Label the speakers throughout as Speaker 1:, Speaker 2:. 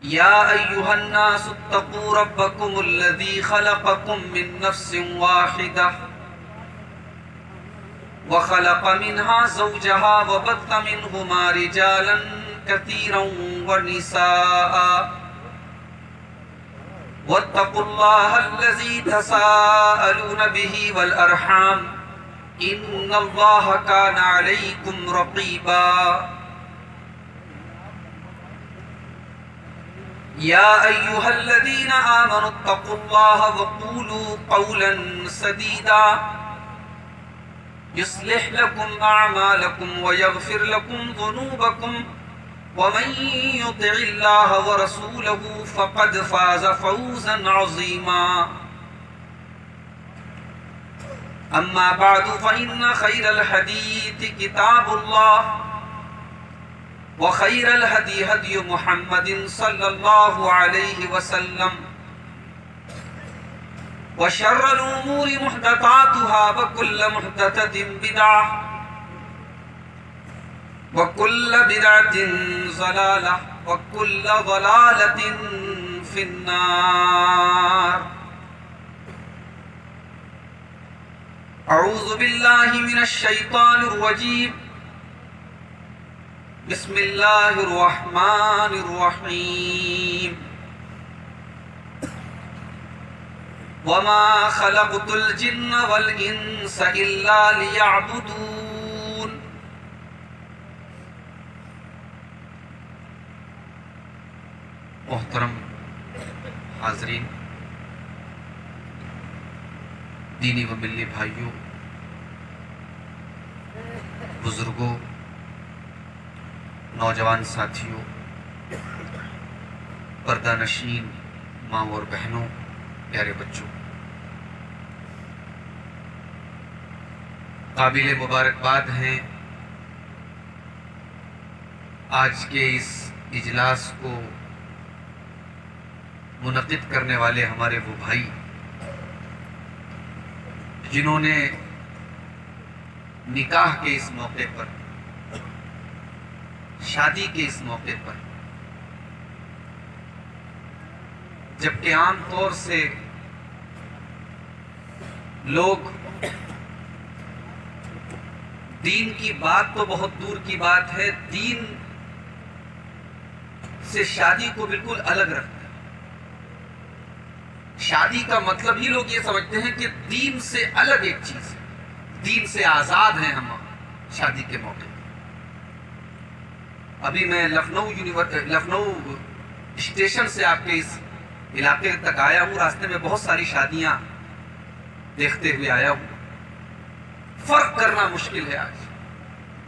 Speaker 1: يا أيها الناس اتقوا ربكم الذي خلقكم من نفس واحدة وخلق منها زوجها وبث منهما رجالا كثيرا ونساء واتقوا الله الذي تساءلون به والأرحام إن الله كان عليكم رقيبا يا أيها الذين آمنوا اتقوا الله وقولوا قولا سديدا يصلح لكم أعمالكم ويغفر لكم ذنوبكم ومن يطع الله ورسوله فقد فاز فوزا عظيما أما بعد فإن خير الحديث كتاب الله وخير الهدي هدي محمد صلى الله عليه وسلم وشر الأمور محدثاتها وكل محدثة بدعة وكل بدعة ضلالة وكل ضلالة في النار أعوذ بالله من الشيطان الرجيم بسم الله الرحمن الرحيم وما خلقت الجن والإنس إلا ليعبدون محترم حاضرین، دینی و ملی بھائیوں، بزرگوں، نوجوان ساتھیوں، پردہ نشین ماں اور بہنوں، پیارے بچوں، قابل مبارکباد ہیں آج کے اس اجلاس کو منعقد کرنے والے ہمارے وہ بھائی جنہوں نے نکاح کے اس موقع پر، شادی کے اس موقع پر، جبکہ عام طور سے لوگ دین کی بات تو بہت دور کی بات ہے، دین سے شادی کو بالکل الگ رکھتے ہیں۔ شادی کا مطلب ہی لوگ یہ سمجھتے ہیں کہ دین سے الگ ایک چیز ہے، دین سے آزاد ہیں ہم شادی کے موقع پر۔ ابھی میں لکھنؤ اسٹیشن سے آپ کے اس علاقے تک آیا ہوں، راستے میں بہت ساری شادیاں دیکھتے ہوئے آیا ہوں۔ فرق کرنا مشکل ہے آج،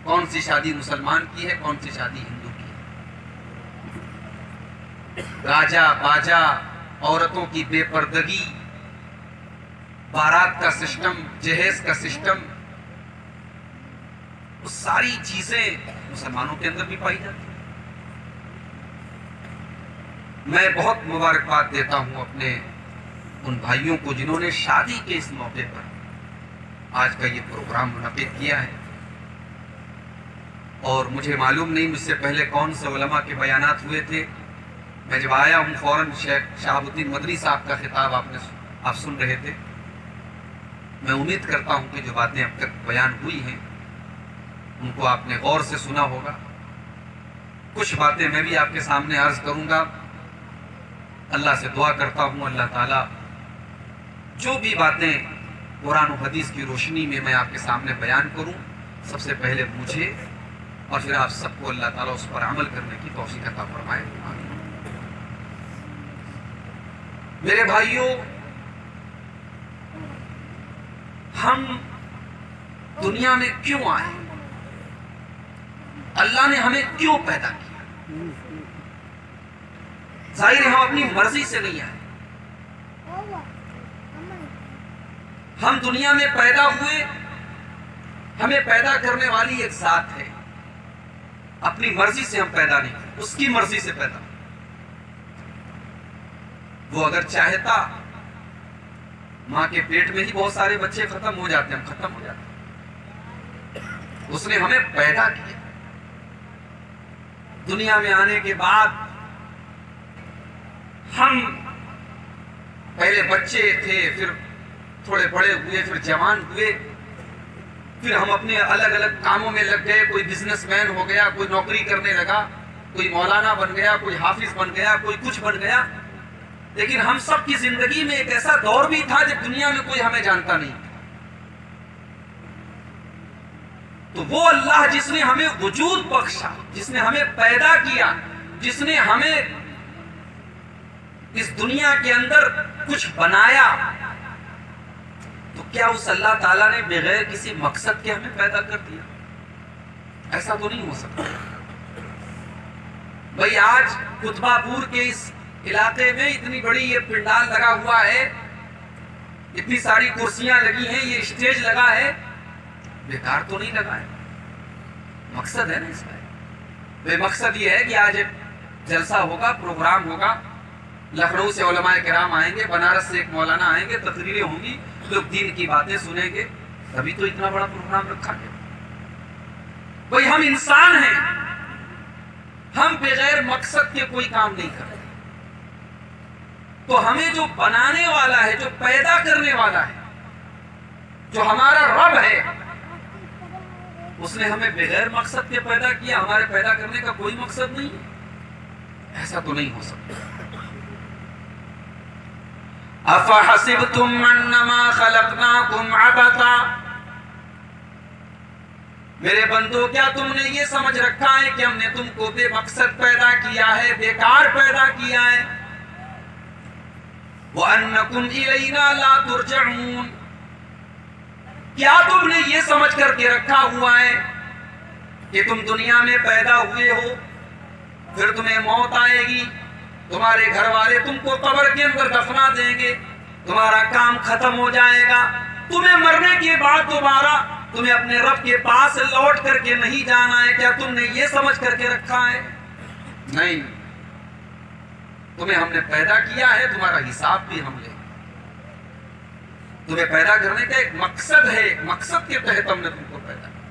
Speaker 1: کون سی شادی مسلمان کی ہے، کون سی شادی ہندو کی ہے۔ گاجا باجا، عورتوں کی بے پردگی، بارات کا سسٹم، جہیز کا سسٹم، وہ ساری چیزیں مسلمانوں کے اندر بھی پائی جاتی ہیں۔ میں بہت مبارکباد دیتا ہوں اپنے ان بھائیوں کو جنہوں نے شادی کے اس موقع پر آج کا یہ پروگرام منعقد کیا ہے، اور مجھے معلوم نہیں مجھ سے پہلے کون سے علماء کے بیانات ہوئے تھے۔ میں جب آیا ہوں فوراً شیخ شہاب الدین مدنی صاحب کا خطاب آپ سن رہے تھے۔ میں امید کرتا ہوں کہ جو باتیں اب تک بیان ہوئی ہیں ان کو آپ نے غور سے سنا ہوگا۔ کچھ باتیں میں بھی آپ کے سامنے عرض کروں گا۔ اللہ سے دعا کرتا ہوں اللہ تعالیٰ جو بھی باتیں قرآن و حدیث کی روشنی میں میں آپ کے سامنے بیان کروں، سب سے پہلے مجھے اور پھر آپ سب کو اللہ تعالیٰ اس پر عمل کرنے کی توفیق عطا فرمائے۔ میرے بھائیوں، ہم دنیا میں کیوں آئے؟ اللہ نے ہمیں کیوں پیدا کیا؟ ظاہر ہے ہم اپنی مرضی سے نہیں آئے۔ ہم دنیا میں پیدا ہوئے، ہمیں پیدا کرنے والی ایک ذات ہے، اپنی مرضی سے ہم پیدا نہیں ہوئے، اس کی مرضی سے پیدا ہوئے۔ وہ اگر چاہتا ماں کے پیٹ میں ہی بہت سارے بچے ختم ہو جاتے، ہم ختم ہو جاتے۔ اس نے ہمیں پیدا کیا، دنیا میں آنے کے بعد ہم پہلے بچے تھے، پھر تھوڑے بڑے ہوئے، پھر جوان ہوئے، پھر ہم اپنے الگ الگ کاموں میں لگ گئے. کوئی بزنس مین ہو گیا، کوئی نوکری کرنے لگا، کوئی مولانا بن گیا، کوئی حافظ بن گیا، کوئی کچھ بن گیا. لیکن ہم سب کی زندگی میں ایک ایسا دور بھی تھا جب دنیا میں کوئی ہمیں جانتا نہیں. تو وہ اللہ جس نے ہمیں وجود بخشا، جس نے ہمیں پیدا کیا، جس نے ہمیں اس دنیا کے اندر کچھ بنایا، تو کیا اس اللہ تعالیٰ نے بغیر کسی مقصد کے ہمیں پیدا کر دیا؟ ایسا تو نہیں ہو سکتا. بھئی آج کتبہ پور کے اس علاقے میں اتنی بڑی یہ پنڈال لگا ہوا ہے، اتنی ساری کرسیاں لگی ہیں، یہ اسٹیج لگا ہے، بیکار تو نہیں لگا ہے. مقصد ہے نا اس کا. بے مقصد یہ ہے کہ آج جلسہ ہوگا، پروگرام ہوگا، لکھنؤ سے علماء کرام آئیں گے، بنارس سے ایک مولانا آئیں گے، تقریریں ہوں گی، لوگ دین کی باتیں سنیں گے، تبھی تو اتنا بڑا پروگرام رکھا گیا. بھئی ہم انسان ہیں، ہم بغیر مقصد کے کوئی کام نہیں کرتے. تو ہمیں جو بنانے والا ہے، جو پیدا کرنے والا ہے، جو ہمارا رب ہے، اس نے ہمیں بغیر مقصد کے پیدا کیا. ہمارے پیدا کرنے کا کوئی مقصد نہیں ہے. ایسا تو نہیں ہو سکتا. افحسبتم انما خلقناکم عبثا، میرے بندو کیا تم نے یہ سمجھ رکھا ہے کہ ہم نے تم کو بے مقصد پیدا کیا ہے، بیکار پیدا کیا ہے؟ وَأَنَّكُمْ إِلَيْنَا لَا تُرْجَعُونَ، کیا تم نے یہ سمجھ کر کے رکھا ہوا ہے کہ تم دنیا میں پیدا ہوئے ہو، پھر تمہیں موت آئے گی، تمہارے گھر والے تم کو قبر کے اندر دفنا دیں گے، تمہارا کام ختم ہو جائے گا، تمہیں مرنے کے بعد دوبارہ تمہیں اپنے رب کے پاس لوٹ کر کے نہیں جانا ہے؟ کیا تم نے یہ سمجھ کر کے رکھا ہے؟ نہیں، تمہیں ہم نے پیدا کیا ہے، تمہارا حساب بھی ہم لیں گے. تمہیں پیدا کرنے کا ایک مقصد ہے، ایک مقصد کے تحت ہم نے تم کو پیدا کیا.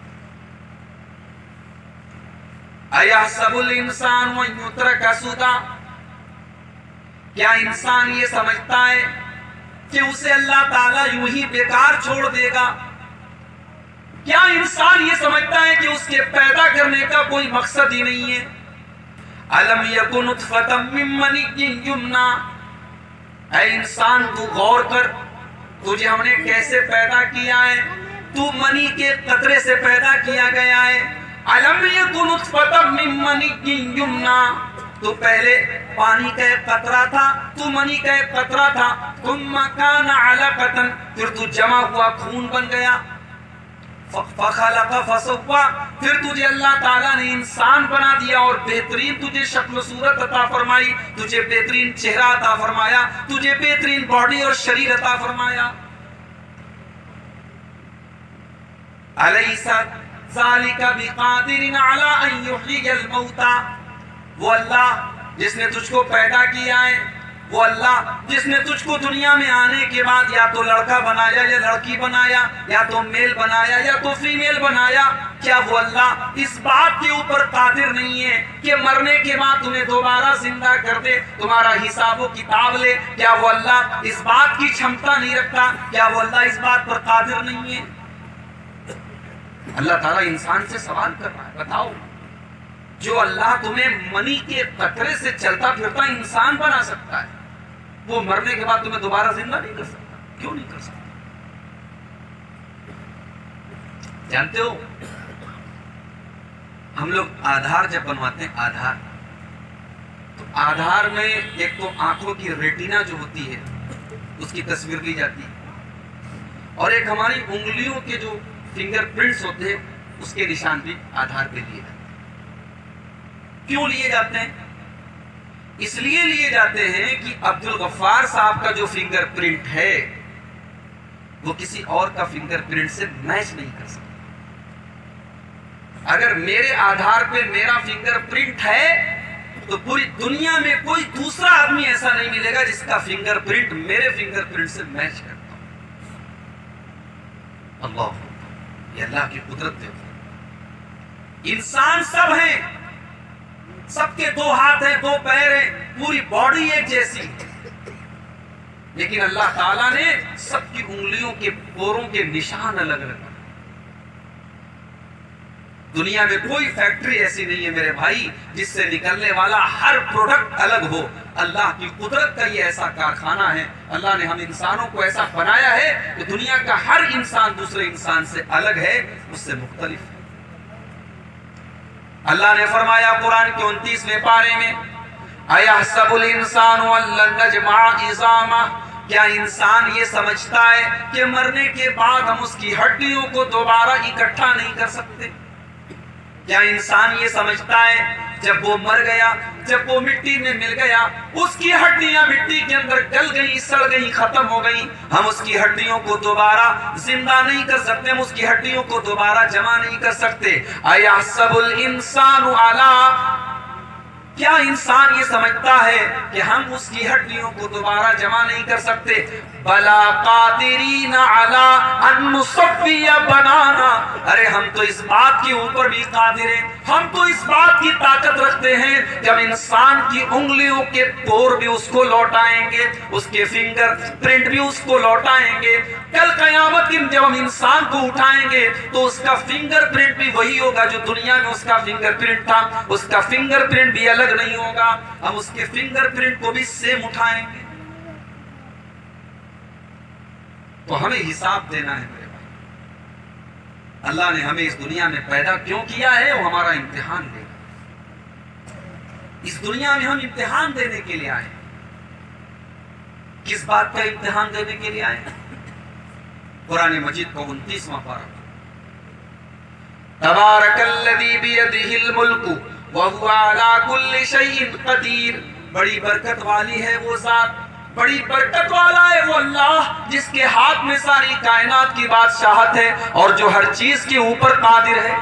Speaker 1: اَيَحْسَبُ الْإِنسَانُ أَن يُتْرَكَ سُدًى، کیا انسان یہ سمجھتا ہے کہ اسے اللہ تعالیٰ یوں ہی بیکار چھوڑ دے گا؟ کیا انسان یہ سمجھتا ہے کہ اس کے پیدا کرنے کا کوئی مقصد ہی نہیں ہے؟ أَلَمْ يَكُنْ نُطْفَةً مِّن مَّنِيٍّ يُمْنَىٰ، اے انسان تو غور کر، تجھے ہم نے کیسے پیدا کیا ہے؟ تو منی کے قطرے سے پیدا کیا گیا ہے. أَلَمْ يَكُنْ نُطْفَةً مِّن مَّنِيٍّ يُمْنَىٰ، تو پہلے پانی کا ایک قطرہ تھا، تو منی کا ایک قطرہ تھا. ثُمَّ كَانَ عَلَقَةً، پھر تو جمع ہوا خون بن گیا. فَخَلَقَ فَسَوَّىٰ، پھر تجھے اللہ تعالیٰ نے انسان بنا دیا اور بہترین تجھے شکل و صورت عطا فرمائی، تجھے بہترین چہرہ عطا فرمایا، تجھے بہترین باڈی اور شریر عطا فرمایا. أَلَيْسَ ذَلِكَ بِقَادِرٍ عَلَىٰ أَن يُحْيِيَ الْمَوْتَىٰ، وہ اللہ جس نے تجھ کو پیدا کیا ہے، وہ اللہ جس نے تجھ کو دنیا میں آنے کے بعد یا تو لڑکا بنایا یا لڑکی بنایا، یا تو میل بنایا یا تو فیمیل بنایا، کیا وہ اللہ اس بات کے اوپر قادر نہیں ہے کہ مرنے کے بعد تمہیں دوبارہ زندہ کر دے، تمہارا حساب و کتاب لے؟ کیا وہ اللہ اس بات کی چھمتا نہیں رکھتا؟ کیا وہ اللہ اس بات پر قادر نہیں ہے؟ اللہ تعالیٰ انسان سے سوال کر رہا ہے، بتاؤ جو اللہ تمہیں منی کے قطرے سے چلتا پھرتا انسان بنا سکتا ہے، وہ مرنے کے بعد تمہیں دوبارہ زندہ نہیں کر سکتا؟ کیوں نہیں کر سکتا؟ جانتے ہو ہم لوگ آدھار جب بنواتے ہیں، آدھار، تو آدھار میں ایک تو آنکھوں کی ریٹینا جو ہوتی ہے اس کی تصویر لی جاتی ہے، اور ایک ہماری انگلیوں کے جو فنگر پرنٹس ہوتے ہیں اس کے نشان بھی آدھار پہ لیے جاتے ہیں. کیوں لیے جاتے ہیں؟ اس لیے لیے جاتے ہیں کہ عبد الغفار صاحب کا جو فنگر پرنٹ ہے وہ کسی اور کا فنگر پرنٹ سے میچ نہیں کر سکتا. اگر میرے آدھار پہ میرا فنگر پرنٹ ہے تو پوری دنیا میں کوئی دوسرا آدمی ایسا نہیں ملے گا جس کا فنگر پرنٹ میرے فنگر پرنٹ سے میچ کرتا ہو. اللہ، یہ اللہ کی قدرت ہے. انسان سب ہیں سب کے 2 ہاتھ ہیں 2 پیر ہیں, پوری باڈی ایک جیسی, لیکن اللہ تعالیٰ نے سب کی انگلیوں کے پوروں کے نشان الگ الگ. دنیا میں کوئی فیکٹری ایسی نہیں ہے میرے بھائی جس سے نکلنے والا ہر پروڈکٹ الگ ہو. اللہ کی قدرت کا یہ ایسا کارخانہ ہے. اللہ نے ہم انسانوں کو ایسا بنایا ہے کہ دنیا کا ہر انسان دوسرے انسان سے الگ ہے, اس سے مختلف ہے. اللہ نے فرمایا قرآن کے 29ویں پارے میں, اَيَحْسَبُ الْإِنسَانُ أَن لَّن نَّجْمَعَ عِظَامَهُ, کیا انسان یہ سمجھتا ہے کہ مرنے کے بعد ہم اس کی ہڈیوں کو دوبارہ اکٹھا نہیں کر سکتے؟ کیا انسان یہ سمجھتا ہے جب وہ مر گیا, جب وہ مٹی میں مل گیا, اس کی ہڈیاں مٹی کے اندر گل گئی, سڑ گئی, ختم ہو گئی, ہم اس کی ہڈیوں کو دوبارہ زندہ نہیں کر سکتے, ہم اس کی ہڈیوں کو دوبارہ جمع نہیں کر سکتے؟ اَيَحْسَبُ الْإِنسَانُ عَلَىٰ, کیا انسان یہ سمجھتا ہے کہ ہم اس کی ہڈیوں کو دوبارہ جمع نہیں کر سکتے؟ بَلَا قَادِرِينَ عَلَىٰ أَن نُّصَوِّيَ بَنَانَا, ارے ہم تو اس بات کے اوپر بھی قادر ہیں, ہم تو اس بات کی طاقت رکھتے ہیں کہ ہم انسان کی انگلیوں کے پور بھی اس کو لوٹائیں گے, اس کے فنگر پرنٹ بھی اس کو لوٹائیں گے. کل قیامت کے جب ہم انسان کو اٹھائیں گے تو اس کا فنگر پرنٹ بھی وہی ہوگا جو دنیا میں اس کا فنگر پرنٹ تھا, اس کا فنگر پرنٹ بھی الگ نہیں ہوگا, ہم اس کے فنگر پرنٹ کو بھی سیم اٹھائیں گے. تو ہمیں حساب دینا ہے میرے بھائی. اللہ نے ہمیں اس دنیا میں پیدا کیوں کیا ہے؟ وہ ہمارا امتحان لے گا. اس دنیا میں ہم امتحان دینے کے لیے آئے. کس بات کا امتحان دینے کے لیے آئے؟ قرآن مجید کو 29واں پارہ, تبارک الذی بیدہ الملک وہو علی کل شیء قدیر, بڑی برکت والی ہے وہ ذات, بڑی برکت والا ہے وہ اللہ جس کے ہاتھ میں ساری کائنات کی بادشاہت ہے اور جو ہر چیز کے اوپر قادر ہے.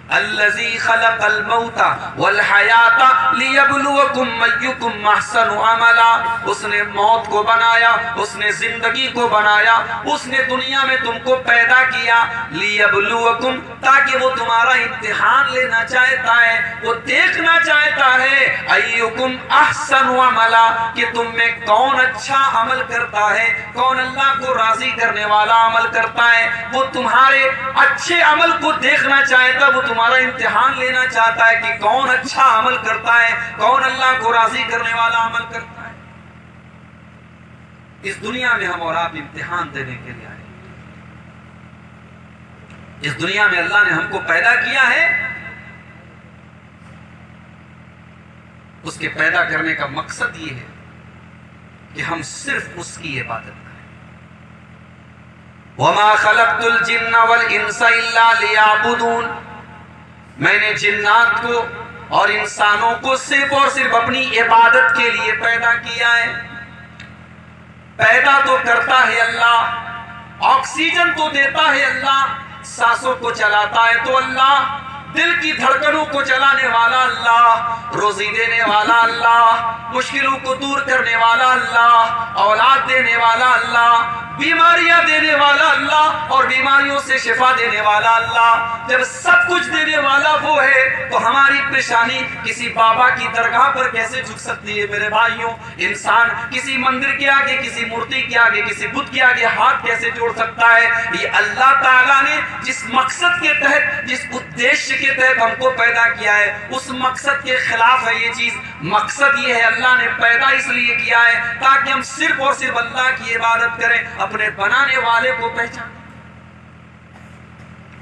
Speaker 1: الذی خلق الموت والحیات لیبلوکم ایکم احسن عملا, اس نے موت کو بنایا, اس نے زندگی کو بنایا, اس نے دنیا میں تم کو پیدا کیا, لیبلوکم, تاکہ وہ تمہارا امتحان لینا چاہتا ہے, وہ دیکھنا چاہتا ہے ایکم احسن عملا, کہ تم میں کون اچھا عمل کرتا ہے, کون اللہ کو راضی کرنے والا عمل کرتا ہے. وہ تمہارے اچھے عمل کو دیکھنا چاہتا ہے, وہ تمہارا امتحان لینا چاہتا ہے کہ کون اچھا عمل کرتا ہے, کون اللہ کو راضی کرنے والا عمل کرتا ہے. اس دنیا میں ہم اور آپ امتحان دینے کے لیے آئے. اس دنیا میں اللہ نے ہم کو پیدا کیا ہے, اس کے پیدا کرنے کا مقصد یہ ہے کہ ہم صرف اس کی عبادت کریں. وَمَا خَلَقْتُ الْجِنَّ وَالْإِنسَ إِلَّا لِيَعْبُدُونَ, میں نے جنات کو اور انسانوں کو صرف اور صرف اپنی عبادت کے لیے پیدا کیا ہے. پیدا تو کرتا ہے اللہ, آکسیجن تو دیتا ہے اللہ, سانسوں کو چلاتا ہے تو اللہ, دل کی دھڑکنوں کو چلانے والا اللہ, روزی دینے والا اللہ, مشکلوں کو دور کرنے والا اللہ, اولاد دینے والا اللہ, بیماریاں دینے والا اللہ اور بیماریوں سے شفا دینے والا اللہ. جب سب کچھ دینے والا وہ ہے تو ہماری پریشانی کسی بابا کی درگاہ پر کیسے جھک سکتی ہے میرے بھائیوں؟ انسان کسی مندر کے آگے, کسی مورتی کے آگے, کسی بت کے آگے ہاتھ کیسے جوڑ سکتا ہے؟ یہ اللہ تعالیٰ نے جس مقصد کے تحت, جس ادیشیہ کے تحت ہم کو پیدا کیا ہے, اس مقصد کے خلاف ہے یہ چیز. مقصد یہ ہے, اللہ نے پیدا اس لیے کیا ہے تاکہ ہم صرف اور صرف اللہ کی عبادت کریں, اپنے بنانے والے کو پہچانیں.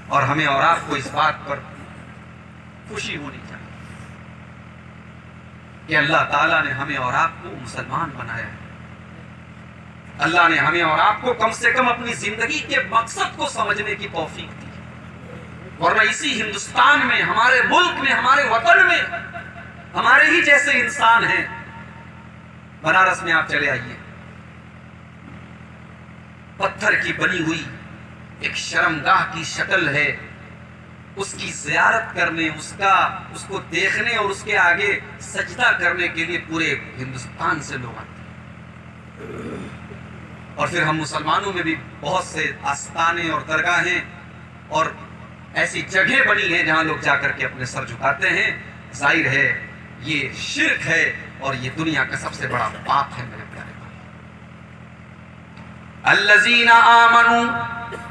Speaker 1: اور ہمیں اور آپ کو اس بات پر خوشی ہونی چاہیے کہ اللہ تعالیٰ نے ہمیں اور آپ کو مسلمان بنایا ہے. اللہ نے ہمیں اور آپ کو کم سے کم اپنی زندگی کے مقصد کو سمجھنے کی توفیق دی. ورنہ اسی ہندوستان میں, ہمارے ملک میں, ہمارے وطن میں ہمارے ہی جیسے انسان ہیں. بنارس میں آپ چلے آئیے, پتھر کی بنی ہوئی ایک شرمگاہ کی شکل ہے, اس کی زیارت کرنے, اس کو دیکھنے اور اس کے آگے سجدہ کرنے کے لیے پورے ہندوستان سے لوگ آتے ہیں. اور پھر ہم مسلمانوں میں بھی بہت سے آستانے اور درگاہیں اور ایسی جگہیں بنی ہیں جہاں لوگ جا کر کے اپنے سر جھکاتے ہیں. ظاہر ہے یہ شرک ہے اور یہ دنیا کا سب سے بڑا پاپ ہے میرے پیارے بھائی۔ الذین آمنوا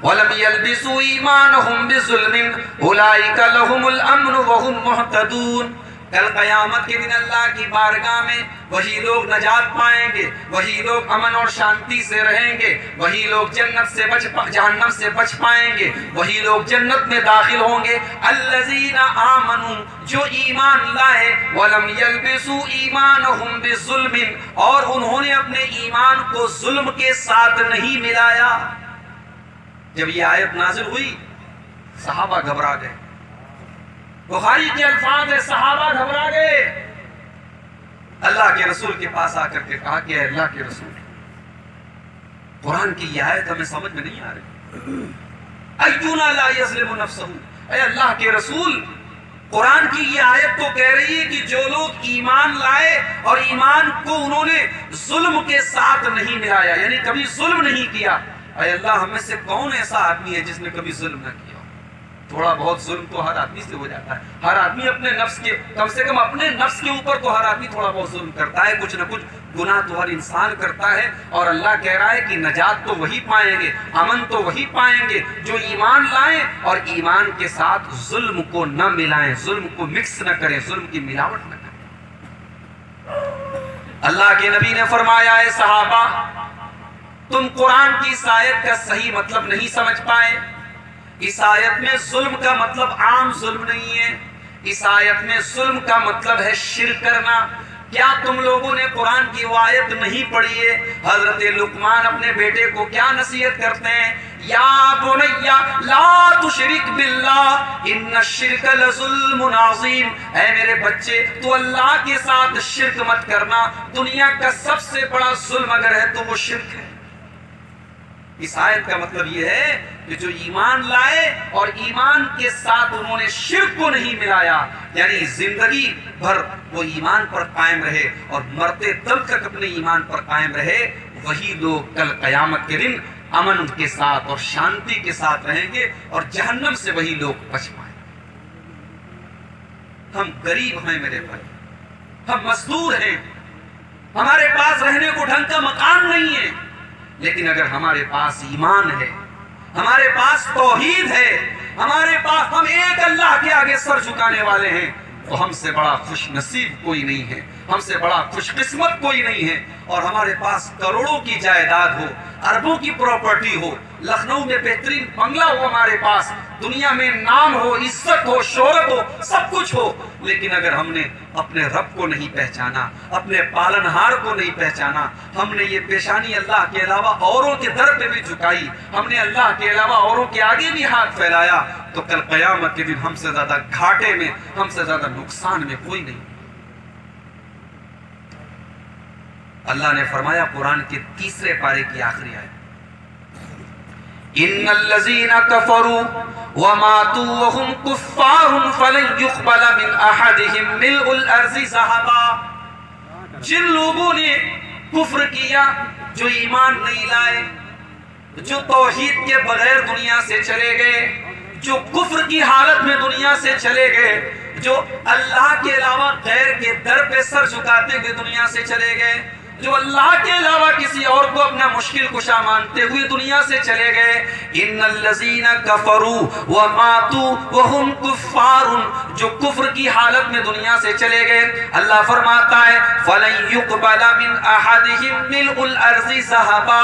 Speaker 1: ولم يلبسوا ایمانہم بظلم اولئک لہم الامن وہم مہتدون۔ کل قیامت کے دن اللہ کی بارگاہ میں وہی لوگ نجات پائیں گے، وہی لوگ امن اور شانتی سے رہیں گے، وہی لوگ جہنم سے بچ پائیں گے، وہی لوگ جنت میں داخل ہوں گے۔ الذین آمنوا، جو ایمان لائے، ولم یلبسوا ایمانہم بظلم، اور انہوں نے اپنے ایمان کو ظلم کے ساتھ نہیں ملایا۔ جب یہ آیت نازل ہوئی صحابہ گھبرا گئے۔ بخاری کے الفاظ ہے، صحابہ گھبرا گئے، اللہ کے رسول کے پاس آ کر کے کہا کہ اے اللہ کے رسول، قرآن کی یہ آیت ہمیں سمجھ میں نہیں آ رہی۔ ایونا لا یظلم نفسہ، اے اللہ کے رسول، قرآن کی یہ آیت تو کہہ رہی ہے کہ جو لوگ ایمان لائے اور ایمان کو انہوں نے ظلم کے ساتھ نہیں ملایا، یعنی کبھی ظلم نہیں کیا۔ اے اللہ، ہم میں سے کون ایسا آدمی ہے جس نے کبھی ظلم نہ کیا؟ تھوڑا بہت ظلم تو ہر آدمی سے ہو جاتا ہے، ہر آدمی اپنے نفس کے، کم سے کم اپنے نفس کے اوپر تو ہر آدمی تھوڑا بہت ظلم کرتا ہے، کچھ نہ کچھ گناہ تو ہر انسان کرتا ہے۔ اور اللہ کہہ رہا ہے کہ نجات تو وہی پائیں گے، امن تو وہی پائیں گے جو ایمان لائیں اور ایمان کے ساتھ ظلم کو نہ ملائیں، ظلم کو مکس نہ کریں، ظلم کی ملاوٹ نہ کریں۔ اللہ کے نبی نے فرمایا، اے صحابہ، تم قرآن کی اس آیت کا صحیح مطلب نہیں سمجھ پائے۔ اس آیت میں ظلم کا مطلب عام ظلم نہیں ہے، اس آیت میں ظلم کا مطلب ہے شرک کرنا۔ کیا تم لوگوں نے قرآن کی وہ آیت نہیں پڑھی ہے؟ حضرت لقمان اپنے بیٹے کو کیا نصیحت کرتے ہیں؟ یا بنیا لا تشرک باللہ ان الشرک لظلم عظیم، اے میرے بچے تو اللہ کے ساتھ شرک مت کرنا، دنیا کا سب سے بڑا ظلم اگر ہے تو وہ شرک ہے۔ اس آیت کا مطلب یہ ہے کہ جو ایمان لائے اور ایمان کے ساتھ انہوں نے شرک کو نہیں ملایا، یعنی زندگی بھر وہ ایمان پر قائم رہے اور مرتے دم تک اپنے ایمان پر قائم رہے، وہی لوگ کل قیامت کے دن امن کے ساتھ اور شانتی کے ساتھ رہیں گے اور جہنم سے وہی لوگ بچ پائیں گے۔ ہم غریب ہیں میرے بھائی، ہم مزدور ہیں، ہمارے پاس رہنے کو ڈھنگ کا مکان نہیں ہے، لیکن اگر ہمارے پاس ایمان ہے، ہمارے پاس توحید ہے، ہمارے پاس ہم ایک اللہ کے آگے سر جھکانے والے ہیں، تو ہم سے بڑا خوش نصیب کوئی نہیں ہے، ہم سے بڑا خوش قسمت کوئی نہیں ہے۔ اور ہمارے پاس کروڑوں کی جائیداد ہو، اربوں کی پراپرٹی ہو، لکھنؤ میں بہترین بنگلہ ہو ہمارے پاس، دنیا میں نام ہو، عزت ہو، شہرت ہو، سب کچھ ہو، لیکن اگر ہم نے اپنے رب کو نہیں پہچانا، اپنے پالنہار کو نہیں پہچانا، ہم نے یہ پیشانی اللہ کے علاوہ اوروں کے در پہ بھی جھکائی، ہم نے اللہ کے علاوہ اوروں کے آگے بھی ہاتھ پھیلایا، تو کل قیامت کے دن ہم سے زیادہ گھاٹے میں، ہم سے زیادہ نقصان میں کوئی نہیں۔ اللہ نے فرمایا قرآن کے تیسرے پارے کی آخری آیت، ان الذین کفروا وماتوا وهم کفار فلن يقبل من احدهم ملء الارض ذهبا۔ جن لوگوں نے کفر کیا، جو ایمان نہیں لائے، جو توحید کے بغیر دنیا سے چلے گئے، جو کفر کی حالت میں دنیا سے چلے گئے، جو اللہ کے علاوہ غیر کے در پہ سر جھکاتے ہوئے دنیا سے چلے گئے، جو اللہ کے علاوہ کسی اور کو اپنا مشکل کشا مانتے ہوئے دنیا سے چلے گئے، ان الذین کفروا وماتوا وهم کفار، جو کفر کی حالت میں دنیا سے چلے گئے، اللہ فرماتا ہے فلن يقبل من احدهم ملء الارض ذهبا۔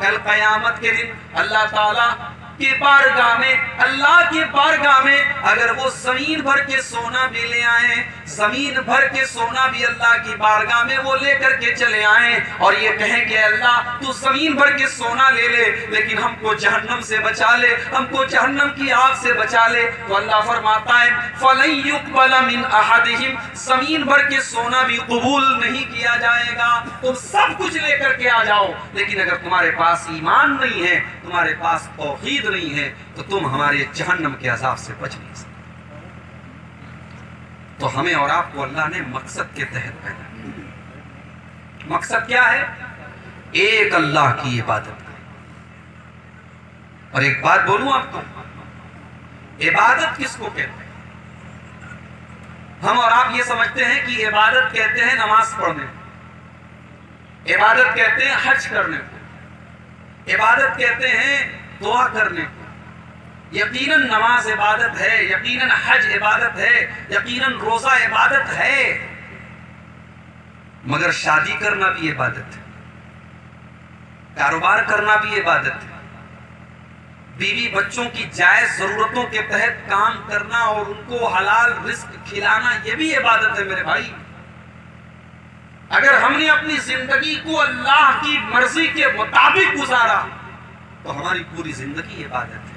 Speaker 1: کل قیامت کے دن اللہ تعالیٰ کی بارگاہ میں، اللہ کی بارگاہ میں اگر وہ زمین بھر کے سونا بھی لے آئیں، زمین بھر کے سونا بھی اللہ کی بارگاہ میں وہ لے کر کے چلے آئیں اور یہ کہیں کہ اللہ تو زمین بھر کے سونا لے لے لیکن ہم کو جہنم سے بچا لے، ہم کو جہنم کی آگ سے بچا لے، تو اللہ فرماتا ہے فَلَن يُقْبَلَ مِنْ أَحَدِهِمْ، زمین بھر کے سونا بھی قبول نہیں کیا جائے گا، تم سب کچھ لے کر کے آ جاؤ، لیکن اگر تمہارے پاس ایمان نہیں ہے، تمہارے پاس توحید نہیں ہے، تو تم ہمارے جہنم کے عذاب سے بچ نہیں سکتے۔ تو ہمیں اور آپ کو اللہ نے مقصد کے تحت پیدا کیا۔ مقصد کیا ہے؟ ایک اللہ کی عبادت کریں۔ اور ایک بات بولوں آپ کو، عبادت کس کو کہتے ہیں؟ ہم اور آپ یہ سمجھتے ہیں کہ عبادت کہتے ہیں نماز پڑھنے کو، عبادت کہتے ہیں حج کرنے کو، عبادت کہتے ہیں دعا کرنے کو۔ یقیناً نماز عبادت ہے، یقیناً حج عبادت ہے، یقیناً روزہ عبادت ہے، مگر شادی کرنا بھی عبادت ہے، کاروبار کرنا بھی عبادت ہے، بیوی بچوں کی جائز ضرورتوں کے تحت کام کرنا اور ان کو حلال رزق کھلانا یہ بھی عبادت ہے میرے بھائی۔ اگر ہم نے اپنی زندگی کو اللہ کی مرضی کے مطابق گزارا تو ہماری پوری زندگی عبادت ہے۔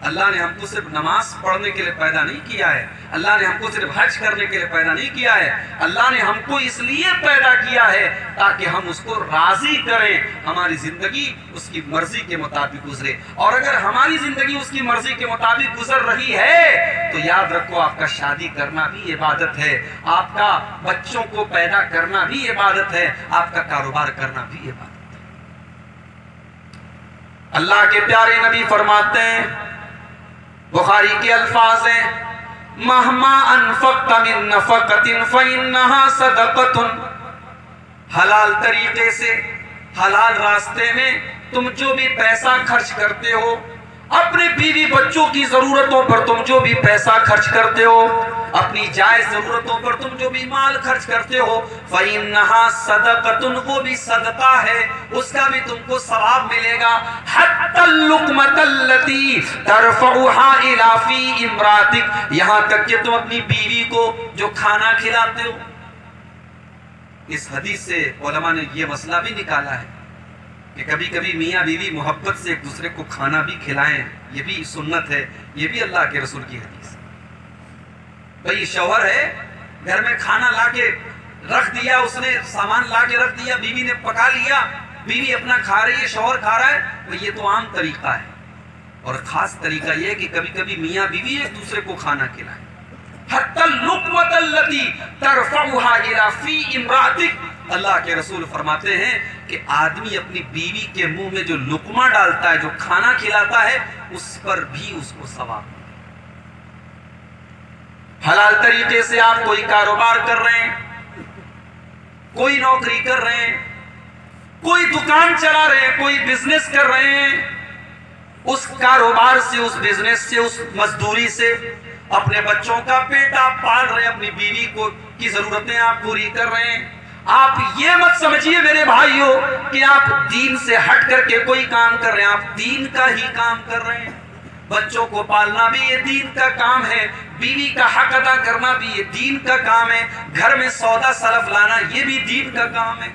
Speaker 1: اللہ نے ہم کو صرف نماز پڑھنے کے لیے پیدا نہیں کیا ہے، اللہ نے ہم کو صرف حج کرنے کے لیے پیدا نہیں کیا ہے، اللہ نے ہم کو اس لیے پیدا کیا ہے تاکہ ہم اس کو راضی کریں، ہماری زندگی اس کی مرضی کے مطابق گزرے۔ اور اگر ہماری زندگی اس کی مرضی کے مطابق گزر رہی ہے تو یاد رکھو آپ کا شادی کرنا بھی عبادت ہے، آپ کا بچوں کو پیدا کرنا بھی عبادت ہے، آپ کا کاروبار کرنا بھی عبادت ہے۔ اللہ کے پیارے نبی فرماتے ہیں، بخاری کے الفاظ ہیں، مہما انفقت من نفقت فإنها صدقۃ، حلال طریقے سے حلال راستے میں تم جو بھی پیسہ خرچ کرتے ہو، اپنے بیوی بچوں کی ضرورتوں پر تم جو بھی پیسہ خرچ کرتے ہو، اپنی جائز ضرورتوں پر تم جو بھی مال خرچ کرتے ہو، فإنها صدقۃ، وہ بھی صدقہ ہے، اس کا بھی تم کو ثواب ملے گا۔ حتی اللقمۃ التي ترفعها إلى في امرأتك، یہاں تک کہ تم اپنی بیوی کو جو کھانا کھلاتے ہو۔ اس حدیث سے علماء نے یہ مسئلہ بھی نکالا ہے کہ کبھی کبھی میاں بیوی محبت سے ایک دوسرے کو کھانا بھی کھلائیں، یہ بھی سنت ہے، یہ بھی اللہ کے رسول کی حدیث ہے۔ بھئی شوہر ہے، گھر میں کھانا لا کے رکھ دیا، اس نے سامان لا کے رکھ دیا، بیوی نے پکا لیا، بیوی اپنا کھا رہی ہے، شوہر کھا رہا ہے، تو یہ تو عام طریقہ ہے۔ اور خاص طریقہ یہ ہے کہ کبھی کبھی میاں بیوی ایک دوسرے کو کھانا کھلائیں۔ حتی اللقمۃ التي ترفعها إلى في امرأتك، اللہ کے رسول فرماتے ہیں کہ آدمی اپنی بیوی کے منہ میں جو لقمہ ڈالتا ہے، جو کھانا کھلاتا ہے، اس پر بھی اس کو ثواب ہے۔ حلال طریقے سے آپ کوئی کاروبار کر رہے ہیں، کوئی نوکری کر رہے ہیں، کوئی دکان چلا رہے ہیں، کوئی بزنس کر رہے ہیں، اس کاروبار سے، اس بزنس سے، اس مزدوری سے اپنے بچوں کا پیٹ آپ پال رہے ہیں، اپنی بیوی کو کی ضرورتیں آپ پوری کر رہے ہیں۔ آپ یہ مت سمجھیے میرے بھائیوں کہ آپ دین سے ہٹ کر کے کوئی کام کر رہے ہیں، آپ دین کا ہی کام کر رہے ہیں۔ بچوں کو پالنا بھی یہ دین کا کام ہے، بیوی کا حق ادا کرنا بھی یہ دین کا کام ہے، گھر میں سودا سلف لانا یہ بھی دین کا کام ہے۔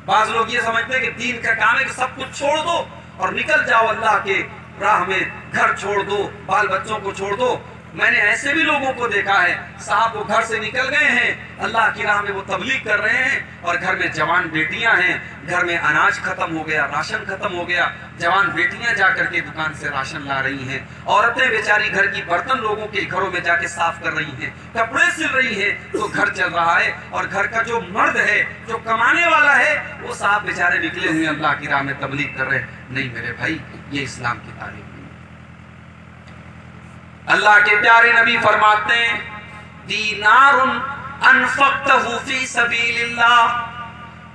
Speaker 1: بعض لوگ یہ سمجھتے ہیں کہ دین کا کام ہے کہ سب کچھ چھوڑ دو اور نکل جاؤ اللہ کے راہ میں، گھر چھوڑ دو، بال بچوں کو چھوڑ دو۔ میں نے ایسے بھی لوگوں کو دیکھا ہے، صاحب وہ گھر سے نکل گئے ہیں، اللہ کی راہ میں وہ تبلیغ کر رہے ہیں، اور گھر میں جوان بیٹیاں ہیں، گھر میں اناج ختم ہو گیا، راشن ختم ہو گیا، جوان بیٹیاں جا کر کے دکان سے راشن لا رہی ہیں، عورتیں بیچاری گھر کی برتن لوگوں کے گھروں میں جا کے صاف کر رہی ہیں، کپڑے سل رہی ہیں، تو گھر چل رہا ہے، اور گھر کا جو مرد ہے، جو کمانے والا ہے، وہ صاحب بیچارے نکلے ہوئے اللہ کی راہ میں تبلیغ کر رہے ہیں۔ نہیں میرے بھائی، یہ اسلام کی تعلیم نہیں۔ اللہ کے پیارے نبی فرماتے ہیں، دینار انفقتہ فی سبیل اللہ،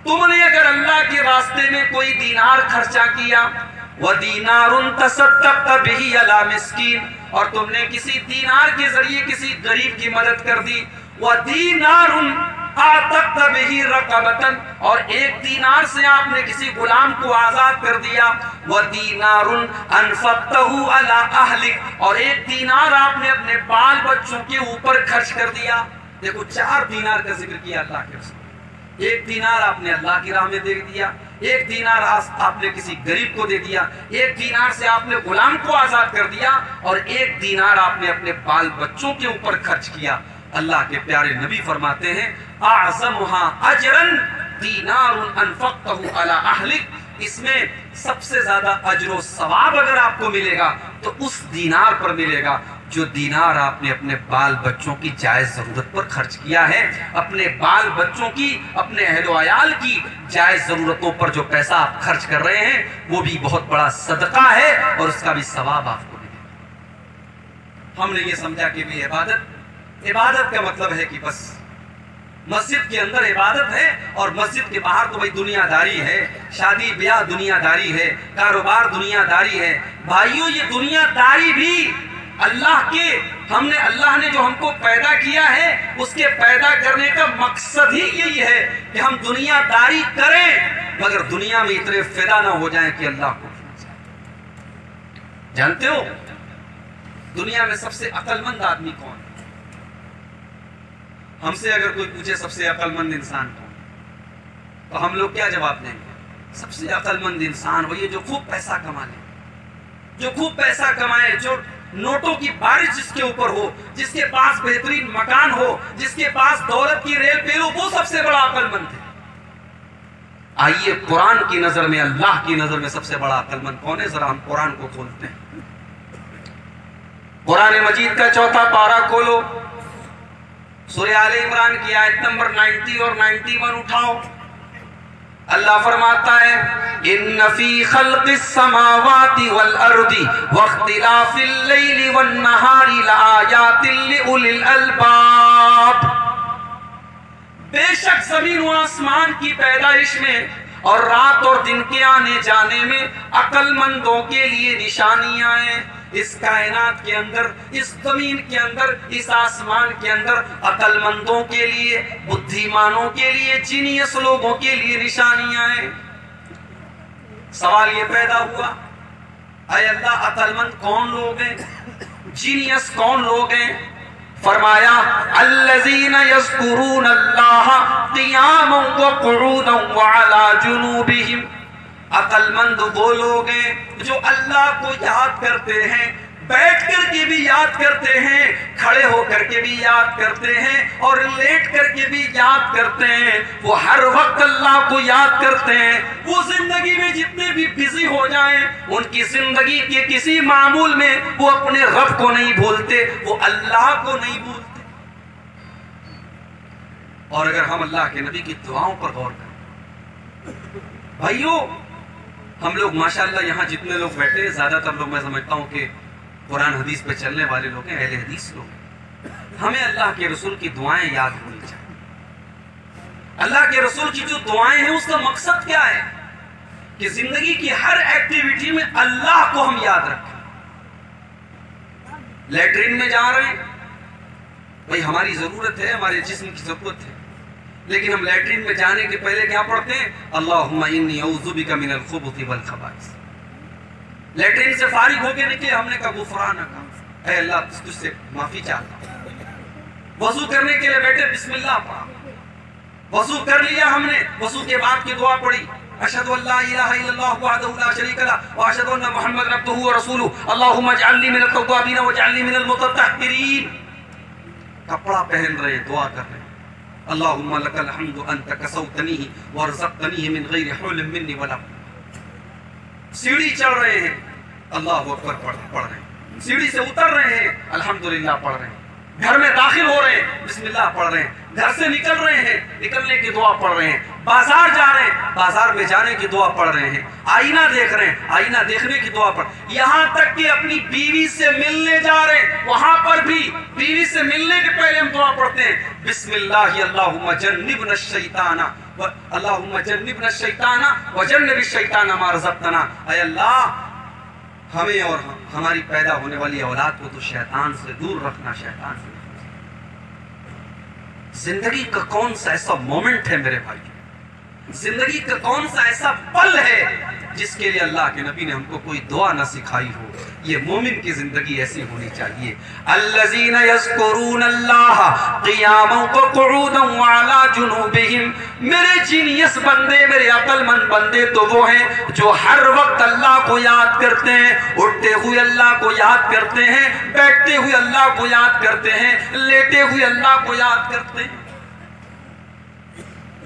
Speaker 1: تم نے اگر اللہ کے راستے میں کوئی دینار خرچہ کیا، وَدِينَارٌ تَصَدَّقْتَ بِهِ عَلَى مِسْكِينٍ، اور تم نے کسی دینار کے ذریعے کسی غریب کی مدد کر دی، وَدِينَارٌ آتَقْتَ بِهِ رَقَبَةً، اور ایک دینار سے آپ نے کسی غلام کو آزاد کر دیا، وَدِينَارٌ أَنفَقْتَهُ عَلَى أَهْلِكَ، اور ایک دینار آپ نے اپنے بال بچوں کے اوپر خرچ کر دیا۔ دیکھو 4 دینار کا ذکر کیا اللہ کے رسول۔ ایک دینار آپ نے اللہ کی راہ میں دے دیا، ایک دینار آپ نے کسی غریب کو دے دیا، ایک دینار سے آپ نے غلام کو آزاد کر دیا، اور ایک دینار آپ نے اپنے بال بچوں کے اوپر خرچ کیا۔ اللہ کے پیارے نبی فرماتے ہیں، اعظمها اجرا دینار انفقتہ علی اہلک، اس میں سب سے زیادہ اجر و ثواب اگر آپ کو ملے گا تو اس دینار پر ملے گا جو دینار آپ نے اپنے بال بچوں کی جائز ضرورت پر خرچ کیا ہے۔ اپنے بال بچوں کی، اپنے اہل و عیال کی جائز ضرورتوں پر جو پیسہ آپ خرچ کر رہے ہیں وہ بھی بہت بڑا صدقہ ہے، اور اس کا بھی ثواب آپ کو ملے گا۔ ہم نے یہ سمجھا کہ بھی عبادت عبادت کا مطلب ہے کہ بس مسجد کے اندر عبادت ہے اور مسجد کے باہر تو بھائی دنیا داری ہے، شادی بیاہ دنیا داری ہے، کاروبار دنیا داری ہے۔ بھائیو یہ دنیا داری بھی اللہ نے جو ہم کو پیدا کیا ہے اس کے پیدا کرنے کا مقصد ہی یہی ہے کہ ہم دنیا داری کریں مگر دنیا میں اتنے فدا نہ ہو جائیں کہ اللہ کو جانتے ہو دنیا میں سب سے عقل مند آدمی کون ہے؟ ہم سے اگر کوئی پوچھے سب سے عقل مند انسان کون تو ہم لوگ کیا جواب دیں گے؟ سب سے عقل مند انسان وہی ہے جو خوب پیسہ کما لے، جو خوب پیسہ کمائے، جو نوٹوں کی بارش جس کے اوپر ہو، جس کے پاس بہترین مکان ہو، جس کے پاس دولت کی ریل پہ ہو، وہ سب سے بڑا عقل مند ہے۔ آئیے قرآن کی نظر میں، اللہ کی نظر میں سب سے بڑا عقل مند کون ہے؟ ذرا ہم قرآن کو کھولتے ہیں۔ قرآن مجید کا چوتھا پارہ کھولو، سورہ آل عمران کی آیت نمبر 90 اور 91 اٹھاؤ۔ اللہ فرماتا ہے ان فی خلق السماوات والارض واختلاف اللیل والنہار لآیات لأولی الالباب، بے شک زمین و آسمان کی پیدائش میں اور رات اور دن کے آنے جانے میں عقل مندوں کے لیے نشانیاں ہیں۔ اس کائنات کے اندر، اس زمین کے اندر، اس آسمان کے اندر عقل مندوں کے لیے، بدھیمانوں کے لیے، جینیس لوگوں کے لیے نشانیاں ہیں۔ سوال یہ پیدا ہوا اے اللہ عقل مند کون لوگ ہیں؟ جینیس کون لوگ ہیں؟ فرمایا الذین یذکرون اللہ قیاما وقعودا وعلی جنوبہم، عقل مند وہ لوگ ہیں جو اللہ کو یاد کرتے ہیں، بیٹھ کر کے بھی یاد کرتے ہیں، کھڑے ہو کر کے بھی یاد کرتے ہیں اور لیٹ کر کے بھی یاد کرتے ہیں۔ وہ ہر وقت اللہ کو یاد کرتے ہیں۔ وہ زندگی میں جتنے بھی بزی ہو جائیں، ان کی زندگی کے کسی معمول میں وہ اپنے رب کو نہیں بھولتے، وہ اللہ کو نہیں بھولتے۔ اور اگر ہم اللہ کے نبی کی دعاؤں پر غور کریں بھائیو، ہم لوگ ماشاءاللہ یہاں جتنے لوگ بیٹھے ہیں زیادہ تر لوگ میں سمجھتا ہوں کہ قرآن حدیث پہ چلنے والے لوگ ہیں، اہل حدیث لوگ ہیں۔ ہمیں اللہ کے رسول کی دعائیں یاد ہونی چاہیے۔ اللہ کے رسول کی جو دعائیں ہیں اس کا مقصد کیا ہے کہ زندگی کی ہر ایکٹیویٹی میں اللہ کو ہم یاد رکھیں۔ لیٹرین میں جا رہے ہیں بھائی ہماری ضرورت ہے، ہمارے جسم کی ضرورت ہے، لیکن ہم لیٹرین میں جانے کے پہلے کیا پڑھتے ہیں؟ اللہم انی اعوذ بک من الخبث والخبائث۔ لیٹرین سے فارغ ہو کے نکلے، ہم نے کہا غفرانک، اے اللہ تجھ سے معافی چاہتا ہوں۔ وضو کرنے کے لیے بیٹھے، بسم اللہ پڑھا، وضو کر لیا ہم نے، وضو کے بعد کی دعا پڑھی، اشہد ان لا الہ الا اللہ وحدہ لا شریک لہ واشہد ان محمد عبدہ ورسولہ اللہم اجعلنی من التوابین واجعلنی من المتطہرین۔ کپڑا پہن رہے ہیں، دعا کر رہے ہیں، اللہم لک الحمد انت کسوتنی ورزقتنی من غیر حول منی ولا قوة۔ سیڑھی چڑھ رہے ہیں، اللہ اکبر پڑھ رہے ہیں، سیڑھی سے اتر رہے ہیں، الحمدللہ پڑھ رہے ہیں، گھر میں داخل ہو رہے ہیں، بسم اللہ پڑھ رہے ہیں، گھر سے نکل رہے ہیں، نکلنے کی دعا پڑھ رہے ہیں، بازار جا رہے ہیں، بازار میں جانے کی دعا پڑھ رہے ہیں، آئینہ دیکھ رہے ہیں، آئینہ دیکھنے کی دعا پڑھ، یہاں تک کہ اپنی بیوی سے ملنے جا رہے ہیں، وہاں پر بھی بیوی سے ملنے کے پہلے ہم دعا پڑھتے ہیں، بسم اللہ اللہم جنبنا الشیطان اللہم جنبنا الشیطان وجنب الشیطان ما رزقتنا۔ اے اللہ ہمیں اور ہماری پیدا ہونے والی اولاد کو تو شیطان سے دور رکھنا، شیطان سے۔ زندگی کا کون سا ایسا مومنٹ ہے میرے بھائی، زندگی کا کون سا ایسا پل ہے جس کے لیے اللہ کے نبی نے ہم کو کوئی دعا نہ سکھائی ہو؟ یہ مومن کی زندگی ایسی ہونی چاہیے۔ الذین یذکرون اللہ قیاما وقعودا وعلی جنوبہم، میرے جینیس بندے، میرے عقل مند بندے تو وہ ہیں جو ہر وقت اللہ کو یاد کرتے ہیں، اٹھتے ہوئے اللہ کو یاد کرتے ہیں، بیٹھتے ہوئے اللہ کو یاد کرتے ہیں، لیٹے ہوئے اللہ کو یاد کرتے ہیں۔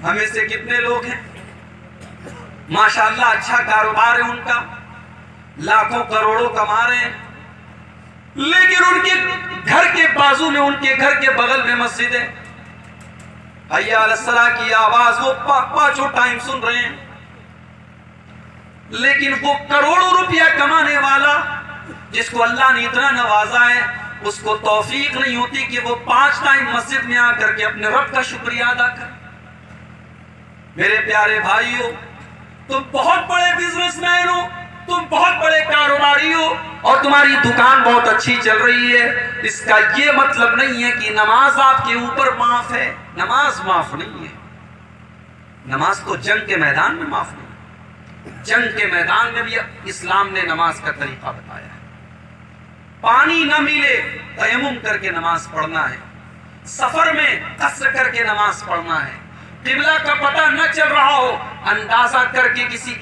Speaker 1: ہمیں سے کتنے لوگ ہیں ماشاءاللہ اچھا کاروبار ہے ان کا، لاکھوں کروڑوں کما رہے ہیں، لیکن ان کے گھر کے بازو میں، ان کے گھر کے بغل میں مسجد ہے، حی علی الصلاۃ کی آواز وہ پانچوں ٹائم سن رہے ہیں، لیکن وہ کروڑوں روپیہ کمانے والا جس کو اللہ نے اتنا نوازا ہے، اس کو توفیق نہیں ہوتی کہ وہ 5 ٹائم مسجد میں آ کر کے اپنے رب کا شکریہ ادا کر۔ میرے پیارے بھائیوں، تم بہت بڑے بزنس مین ہو، تم بہت بڑے کاروباری ہو اور تمہاری دکان بہت اچھی چل رہی ہے، اس کا یہ مطلب نہیں ہے کہ نماز آپ کے اوپر معاف ہے۔ نماز معاف نہیں ہے۔ نماز تو جنگ کے میدان میں معاف نہیں۔ جنگ کے میدان میں بھی اسلام نے نماز کا طریقہ بتایا ہے۔ پانی نہ ملے تیمم کر کے نماز پڑھنا ہے، سفر میں قصر کر کے نماز پڑھنا ہے، قبلہ کا پتہ نہ چل رہا ہو اندازہ کر کے کسی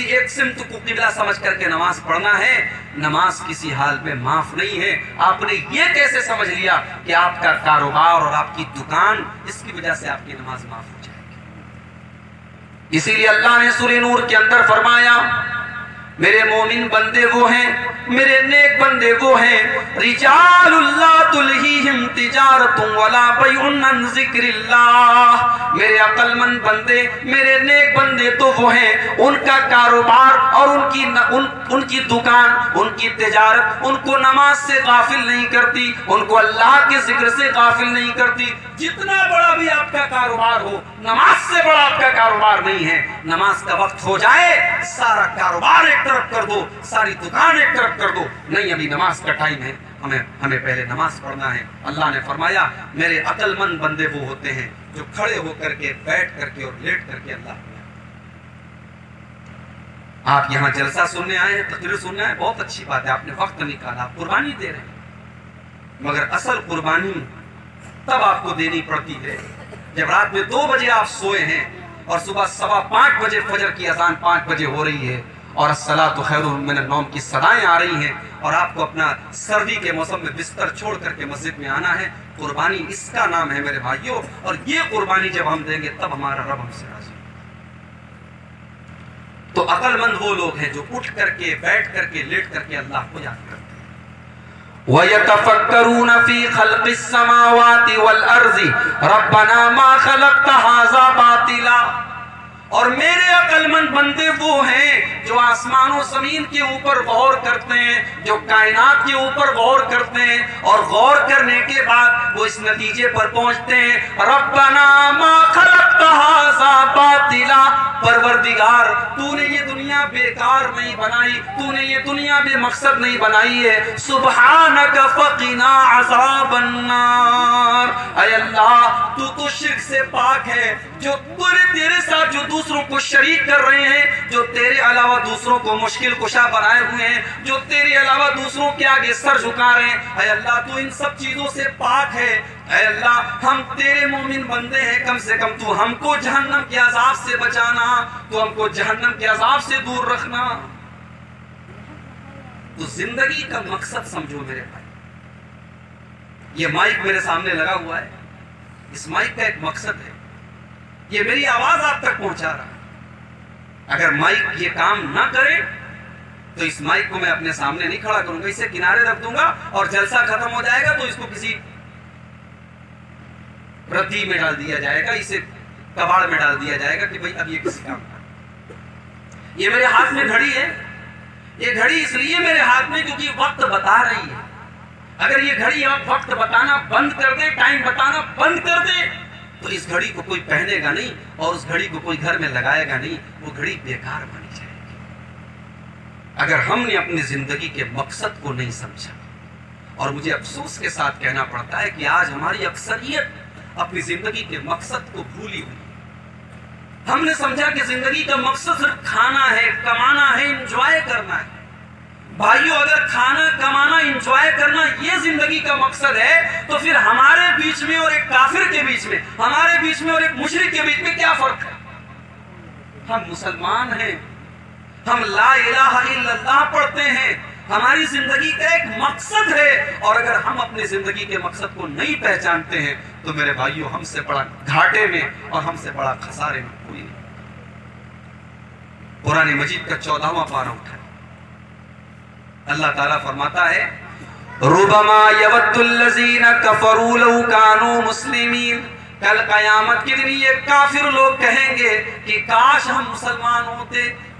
Speaker 1: ایک سمت کو قبلہ سمجھ کر کے نماز پڑھنا ہے۔ نماز کسی حال میں معاف نہیں ہے۔ آپ نے یہ کیسے سمجھ لیا کہ آپ کا کاروبار اور آپ کی دکان اس کی وجہ سے آپ کی نماز معاف ہو جائے گی؟ اسی لیے اللہ نے سورہ نور کے اندر فرمایا، میرے مومن بندے وہ ہیں، میرے نیک بندے وہ ہیں، رجال اللہ تلہیہم تجارت ولا بیع عن ذکر اللہ۔ میرے عقل مند بندے، میرے نیک بندے تو وہ ہیں، ان کا کاروبار اور ان کی دکان، ان کی تجارت ان کو نماز سے غافل نہیں کرتی، ان کو اللہ کے ذکر سے غافل نہیں کرتی۔ جتنا بڑا بھی آپ کا کاروبار ہو، نماز سے بڑا آپ کا کاروبار نہیں ہے۔ نماز کا وقت ہو جائے سارا کاروبار ایک طرف کر دو، ساری دکان ایک طرف کر دو، نہیں ابھی نماز کا ٹائم ہے، ہمیں پہلے نماز پڑھنا ہے۔ اللہ نے فرمایا میرے عقل مند بندے وہ ہوتے ہیں جو کھڑے ہو کر کے، بیٹھ کر کے اور لیٹ کر کے اللہ کو۔ آپ یہاں جلسہ سننے آئے ہیں، تقریر سننے آئے ہیں، بہت اچھی بات ہے، آپ نے وقت نکالا، آپ قربانی دے رہے ہیں، مگر اصل قربانی تب آپ کو دینی پڑتی ہے جب رات میں 2 بجے آپ سوئے ہیں اور صبح 5:15 بجے فجر کی اذان 5 بجے ہو رہی ہے اور الصلاۃ خیر من النوم کی صدائیں آ رہی ہیں اور آپ کو اپنا سردی کے موسم میں بستر چھوڑ کر کے مسجد میں آنا ہے۔ قربانی اس کا نام ہے میرے بھائیوں، اور یہ قربانی جب ہم دیں گے تب ہمارا رب ہم سے راضی۔ تو عقل مند وہ لوگ ہیں جو اٹھ کر کے، بیٹھ کر کے، لیٹ کر کے اللہ کو یاد کرتے ہیں۔ وَيَتَفَكَّرُونَ فِي خَلْقِ السَّمَاوَاتِ وَالْأَرْضِ رَبَّنَا مَا خَلَقْتَ هَذَا بَاطِلًا۔ اور میرے عقل مند بندے وہ ہیں جو آسمان و زمین کے اوپر غور کرتے ہیں، جو کائنات کے اوپر غور کرتے ہیں، اور غور کرنے کے بعد وہ اس نتیجے پر پہنچتے ہیں، ربنا ما خلقت ھذا باطلا، پروردگار تو نے یہ دنیا بیکار نہیں بنائی، تو نے یہ دنیا بے مقصد نہیں بنائی ہے، سبحانک فقنا عذاب النار، اے اللہ تو شرک سے پاک ہے، جو تیرے ساتھ جو دوسروں کو شریک کر رہے ہیں، جو تیرے علاوہ دوسروں کو مشکل کشا بنائے ہوئے ہیں، جو تیرے علاوہ دوسروں کے آگے سر جھکا رہے ہیں، اے اللہ تو ان سب چیزوں سے پاک ہے۔ اے اللہ ہم تیرے مومن بندے ہیں، کم سے کم تو ہم کو جہنم کے عذاب سے بچانا، تو ہم کو جہنم کے عذاب سے دور رکھنا۔ تو زندگی کا مقصد سمجھو میرے بھائی۔ یہ مائک میرے سامنے لگا ہوا ہے، اس مائک کا ایک مقصد ہے، یہ میری آواز آپ تک پہنچا رہا ہے۔ اگر مائک یہ کام نہ کرے تو اس مائک کو میں اپنے سامنے نہیں کھڑا کروں گا، اسے کنارے رکھ دوں گا اور جلسہ ختم ہو جائے گا تو اس کو کسی ردی میں ڈال دیا جائے گا، اسے کباڑ میں ڈال دیا جائے گا کہ بھئی اب یہ کسی کام کا۔ یہ میرے ہاتھ میں گھڑی ہے، یہ گھڑی اس لیے میرے ہاتھ میں کیونکہ وقت بتا رہی ہے۔ اگر یہ گھڑی وقت بتانا بند کر دے، ٹائم بتانا بند کر دے، تو اس گھڑی کو کوئی پہنے گا نہیں اور اس گھڑی کو کوئی گھر میں لگائے گا نہیں، وہ گھڑی بیکار بنی جائے گی۔ اگر ہم نے اپنی زندگی کے مقصد کو نہیں سمجھا، اور مجھے افسوس کے ساتھ کہنا پڑتا ہے کہ آج ہماری اکثریت اپنی زندگی کے مقصد کو بھولی ہوئی۔ ہم نے سمجھا کہ زندگی کا مقصد صرف کھانا ہے، کمانا ہے، انجوائے کرنا ہے۔ بھائیو اگر کھانا، کمانا، انجوائے کرنا یہ زندگی کا مقصد ہے تو پھر ہمارے بیچ میں اور ایک کافر کے بیچ میں، ہمارے بیچ میں اور ایک مشرک کے بیچ میں کیا فرق ہے؟ ہم مسلمان ہیں، ہم لا الہ الا اللہ پڑھتے ہیں، ہماری زندگی کا ایک مقصد ہے، اور اگر ہم اپنی زندگی کے مقصد کو نہیں پہچانتے ہیں تو میرے بھائیو ہم سے بڑا گھاٹے میں اور ہم سے بڑا خسارے میں کوئی نہیں۔ قرآن مجید کا 14واں پارہ اٹھا، اللہ تعالیٰ فرماتا ہے ربما یود الذین کفروا لو کانوا مسلمین، کل قیامت کے دن یہ کافر لوگ کہیں گے کہ کاش ہم مسلمان ہوتے،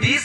Speaker 1: 20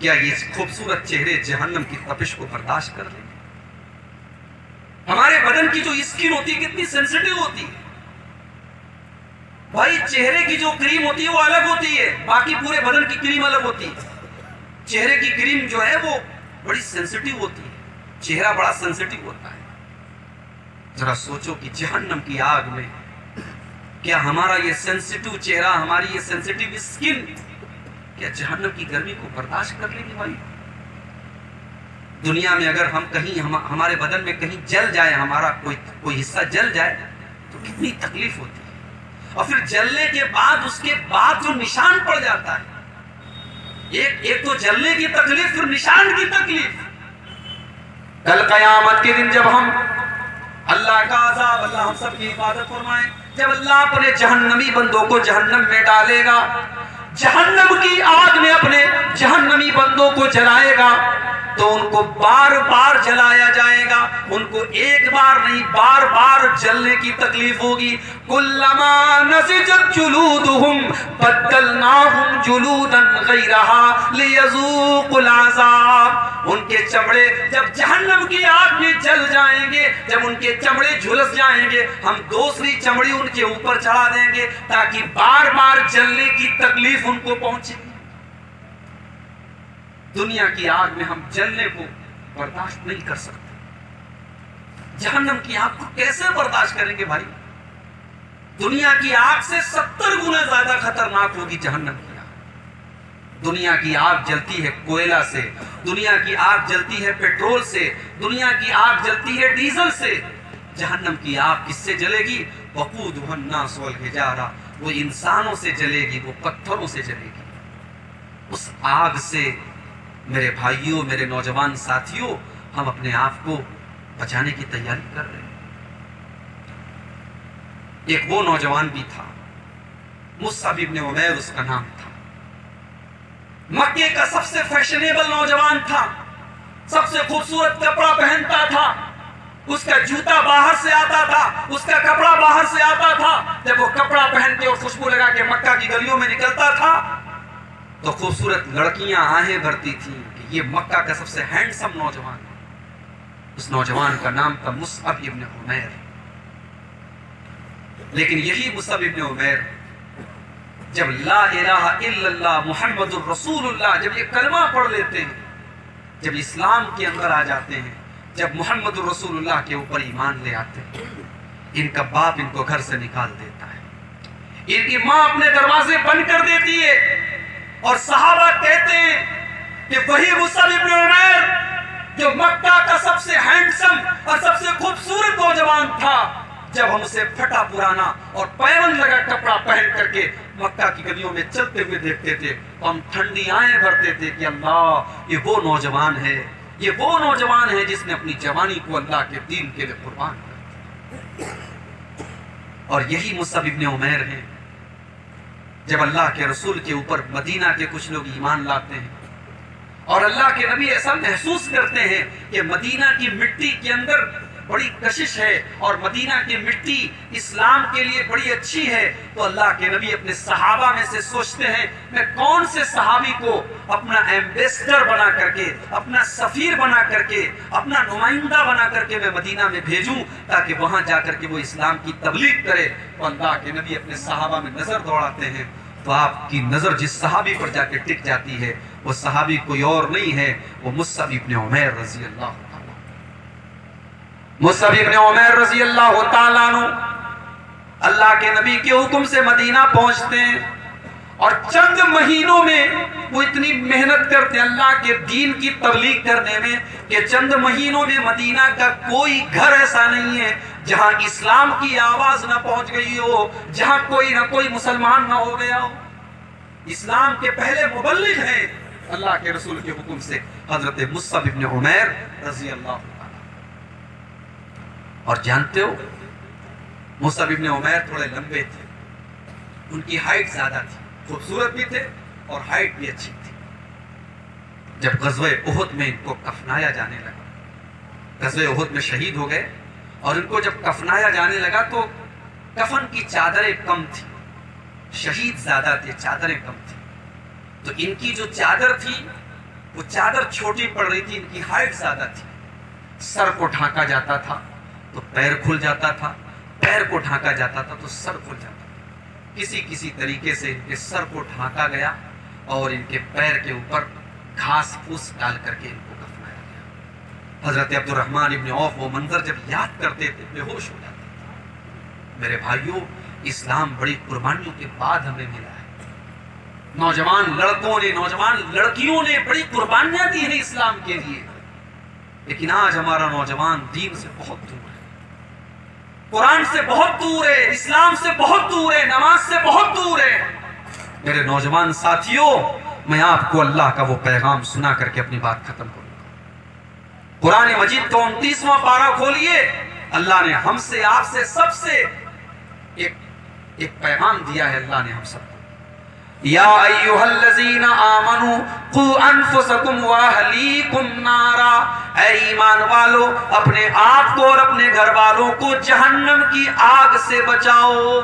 Speaker 1: کیا یہ خوبصورت چہرے جہنم کی تپش کو برداشت کر لیں گے؟ ہمارے بدن کی جو اسکن ہوتی ہے کتنی سینسٹیو ہوتی ہے بھائی. چہرے کی جو کریم ہوتی ہے وہ الگ ہوتی ہے، باقی پورے بدن کی کریم الگ ہوتی ہے. چہرے کی کریم جو ہے وہ بڑی سینسٹیو ہوتی ہے، چہرہ بڑا سینسٹیو ہوتا ہے. ذرا سوچو کہ جہنم کی آگ میں کیا ہمارا یہ سینسٹیو چہرہ، ہماری یہ سینسٹیو اسکن کیا جہنم کی گرمی کو برداشت کر لیں گے بھائی؟ دنیا میں اگر ہم کہیں ہمارے بدن میں کہیں جل جائے، ہمارا کوئی حصہ جل جائے تو کتنی تکلیف ہوتی ہے، اور پھر جلنے کے بعد اس کے بعد جو نشان پڑ جاتا ہے، ایک تو جلنے کی تکلیف، پھر نشان کی تکلیف. کل قیامت کے دن جب ہم اللہ کا عذاب، اللہ ہم سب کی حفاظت فرمائے، جب اللہ اپنے جہنمی بندوں کو جہنم میں ڈالے گا، جہنم کی آگ میں اپنے جہنمی بندوں کو جلائے گا، تو ان کو بار بار جلایا جائے گا. ان کو ایک بار نہیں، بار بار جلنے کی تکلیف ہوگی. کلما نضجت جلودہم بدلناہم جلودا غیرہا لیذوقوا العذاب. ان کے چمڑے جب جہنم کی آگ میں جل جائیں گے، جب ان کے چمڑے جھلس جائیں گے، ہم دوسری چمڑی ان کے اوپر چڑھا دیں گے تاکہ بار بار جلنے کی تکلیف ان کو پہنچے. دنیا کی آگ میں ہم جلنے کو برداشت نہیں کر سکتے، جہنم کی آگ کو کیسے برداشت کریں گے بھائی؟ دنیا کی آگ سے 70 گنا زیادہ خطرناک ہوگی جہنم کی آگ. دنیا کی آگ جلتی ہے کوئلہ سے، دنیا کی آگ جلتی ہے پیٹرول سے، دنیا کی آگ جلتی ہے ڈیزل سے. جہنم کی آگ کس سے جلے گی؟ وقودھا الناس والحجارہ. وہ انسانوں سے جلے گی، وہ پتھروں سے جلے گی. اس آگ سے میرے بھائیوں، میرے نوجوان ساتھیوں، ہم اپنے آپ کو بچانے کی تیاری کر رہے ہیں. ایک وہ نوجوان بھی تھا، مصعب ابن عمیر اس کا نام تھا. مکے کا سب سے فیشنیبل نوجوان تھا، سب سے خوبصورت کپڑا پہنتا تھا، اس کا جوتا باہر سے آتا تھا، اس کا کپڑا باہر سے آتا تھا. جب وہ کپڑا پہن کے اور خوشبو لگا کے مکہ کی گلیوں میں نکلتا تھا تو خوبصورت لڑکیاں آہیں بھرتی تھیں کہ یہ مکہ کا سب سے ہینڈسم نوجوان ہے. اس نوجوان کا نام تھا مصعب ابن عمیر. لیکن یہی مصعب ابن عمیر جب لا الہ الا اللہ محمد الرسول اللہ، جب یہ کلمہ پڑھ لیتے ہیں، جب اسلام کے اندر آ جاتے ہیں، جب محمد الرسول اللہ کے اوپر ایمان لے آتے ہیں، ان کا باپ ان کو گھر سے نکال دیتا ہے، ان کی ماں اپنے دروازے بند کر دیتی ہے، اور صحابہ کہتے ہیں کہ وہی مصعب ابن عمیر جو مکہ کا سب سے ہینڈسم اور سب سے خوبصورت نوجوان تھا، جب ہم اسے پھٹا پرانا اور پیون لگا کپڑا پہن کر کے مکہ کی گلیوں میں چلتے ہوئے دیکھتے تھے تو ہم ٹھنڈی آہیں بھرتے تھے کہ اللہ، یہ وہ نوجوان ہے، یہ وہ نوجوان ہے جس نے اپنی جوانی کو اللہ کے دین کے لیے قربان کر دیا. اور یہی مصعب ابن عمیر ہیں جب اللہ کے رسول کے اوپر مدینہ کے کچھ لوگ ایمان لاتے ہیں اور اللہ کے نبی ایسا محسوس کرتے ہیں کہ مدینہ کی مٹی کے اندر بڑی کشش ہے اور مدینہ کی مٹی اسلام کے لیے بڑی اچھی ہے، تو اللہ کے نبی اپنے صحابہ میں سے سوچتے ہیں میں کون سے صحابی کو اپنا ایمبیسڈر بنا کر کے، اپنا سفیر بنا کر کے، اپنا نمائندہ بنا کر کے میں مدینہ میں بھیجوں تاکہ وہاں جا کر کے وہ اسلام کی تبلیغ کرے. تو اللہ کے نبی اپنے صحابہ میں نظر دوڑاتے ہیں تو آپ کی نظر جس صحابی پر جا کے ٹک جاتی ہے وہ صحابی کوئی اور نہیں ہے، وہ مصعب ابن عمیر رضی اللہ تعالیٰ. مصعب ابن عمیر رضی اللہ تعالیٰ عنہ اللہ کے نبی کے حکم سے مدینہ پہنچتے ہیں اور چند مہینوں میں وہ اتنی محنت کرتے ہیں اللہ کے دین کی تبلیغ کرنے میں کہ چند مہینوں میں مدینہ کا کوئی گھر ایسا نہیں ہے جہاں اسلام کی آواز نہ پہنچ گئی ہو، جہاں کوئی نہ کوئی مسلمان نہ ہو گیا ہو. اسلام کے پہلے مبلغ ہیں اللہ کے رسول کے حکم سے حضرت مصعب ابن عمیر رضی اللہ تعالیٰ. اور جانتے ہو مصعب ابن عمیر تھوڑے لمبے تھے، ان کی ہائٹ زیادہ تھی، خوبصورت بھی تھے اور ہائٹ بھی اچھی تھی. جب غزوہ احد میں ان کو کفنایا جانے لگا، غزوہ احد میں شہید ہو گئے اور ان کو جب کفنایا جانے لگا تو کفن کی چادریں کم تھی، شہید زیادہ تھے، چادریں کم تھی. تو ان کی جو چادر تھی وہ چادر چھوٹی پڑ رہی تھی، ان کی ہائٹ زیادہ تھی، سر کو ڈھانکا جاتا تھا تو پیر کھل جاتا تھا، پیر کو ڈھانکا جاتا تھا تو سر کھل جاتا تھا۔ کسی طریقے سے ان کے سر کو ڈھانکا گیا اور ان کے پیر کے اوپر گھاس پھوس ڈال کر کے ان کو دفنایا گیا۔ حضرت عبد الرحمن ابن عوف وہ منظر جب یاد کرتے تھے بے ہوش ہو جاتے تھے۔ میرے بھائیوں، اسلام بڑی قربانیوں کے بعد ہمیں ملا ہے۔ نوجوان لڑکوں نے، نوجوان لڑکیوں نے بڑی قربانیاں دی ہیں اسلام کے لیے، لیکن آج ہمارا نوجوان دین سے بہت دور ہے، قرآن سے بہت دور ہے، اسلام سے بہت دور ہے، نماز سے بہت دور ہے۔ میرے نوجوان ساتھیوں، میں آپ کو اللہ کا وہ پیغام سنا کر کے اپنی بات ختم کروں گا۔ قرآن مجید کا 29واں پارہ کھولیے، اللہ نے ہم سے، آپ سے، سب سے ایک پیغام دیا ہے اللہ نے ہم سب کو۔ یا ایھا الذین آمنوا قوا انفسکم واہلیکم نارا، اے ایمان والو اپنے آپ کو اور اپنے گھر والوں کو جہنم کی آگ سے بچاؤ۔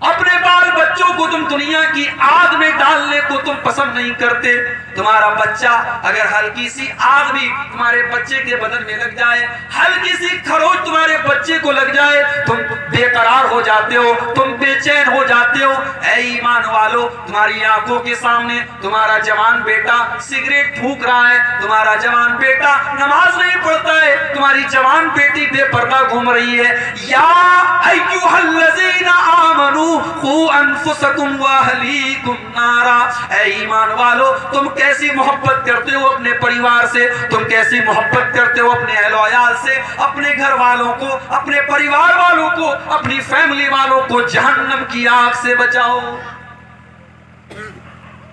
Speaker 1: اپنے بال بچوں کو تم دنیا کی آگ میں ڈالنے کو تم پسند نہیں کرتے۔ تمہارا بچہ اگر ہلکی سی آگ بھی تمہارے بچے کے بدن میں لگ جائے، ہلکی سی کھروچ تمہارے بچے کو لگ جائے، تم بے قرار ہو جاتے ہو، تم بے چین ہو جاتے ہو۔ اے ایمان والو، تمہاری آنکھوں کے سامنے تمہارا جوان بیٹا سگریٹ پھونک رہا ہے، تمہارا جوان بیٹا نماز نہیں پڑھتا ہے، تمہاری جوان بیٹی بے پردہ گھوم رہی ہے۔ یا ایھا الذین آمنوا قوا انفسکم واہلیکم نارا، اے ایمان والو تم کیسی محبت کرتے ہو اپنے پریوار سے، تم کیسی محبت کرتے ہو اپنے اہل و عیال سے، اپنے گھر والوں کو، اپنے پریوار والوں کو، اپنی فیملی والوں کو جہنم کی آگ سے بچاؤ،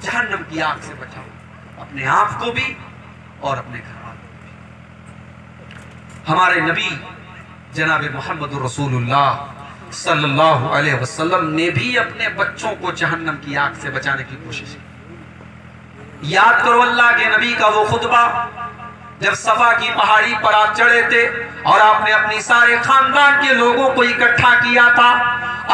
Speaker 1: جہنم کی آگ سے بچاؤ، اپنے آپ کو بھی اور اپنے گھر والوں کو بھی۔ ہمارے نبی جناب محمد رسول اللہ صلی اللہ علیہ وسلم نے بھی اپنے بچوں کو جہنم کی آگ سے بچانے کی کوشش کی۔ یاد کرو اللہ کے نبی کا وہ خطبہ جب صفا کی پہاڑی پر آپ چڑھے تھے اور آپ نے اپنی سارے خاندان کے لوگوں کو اکٹھا کیا تھا۔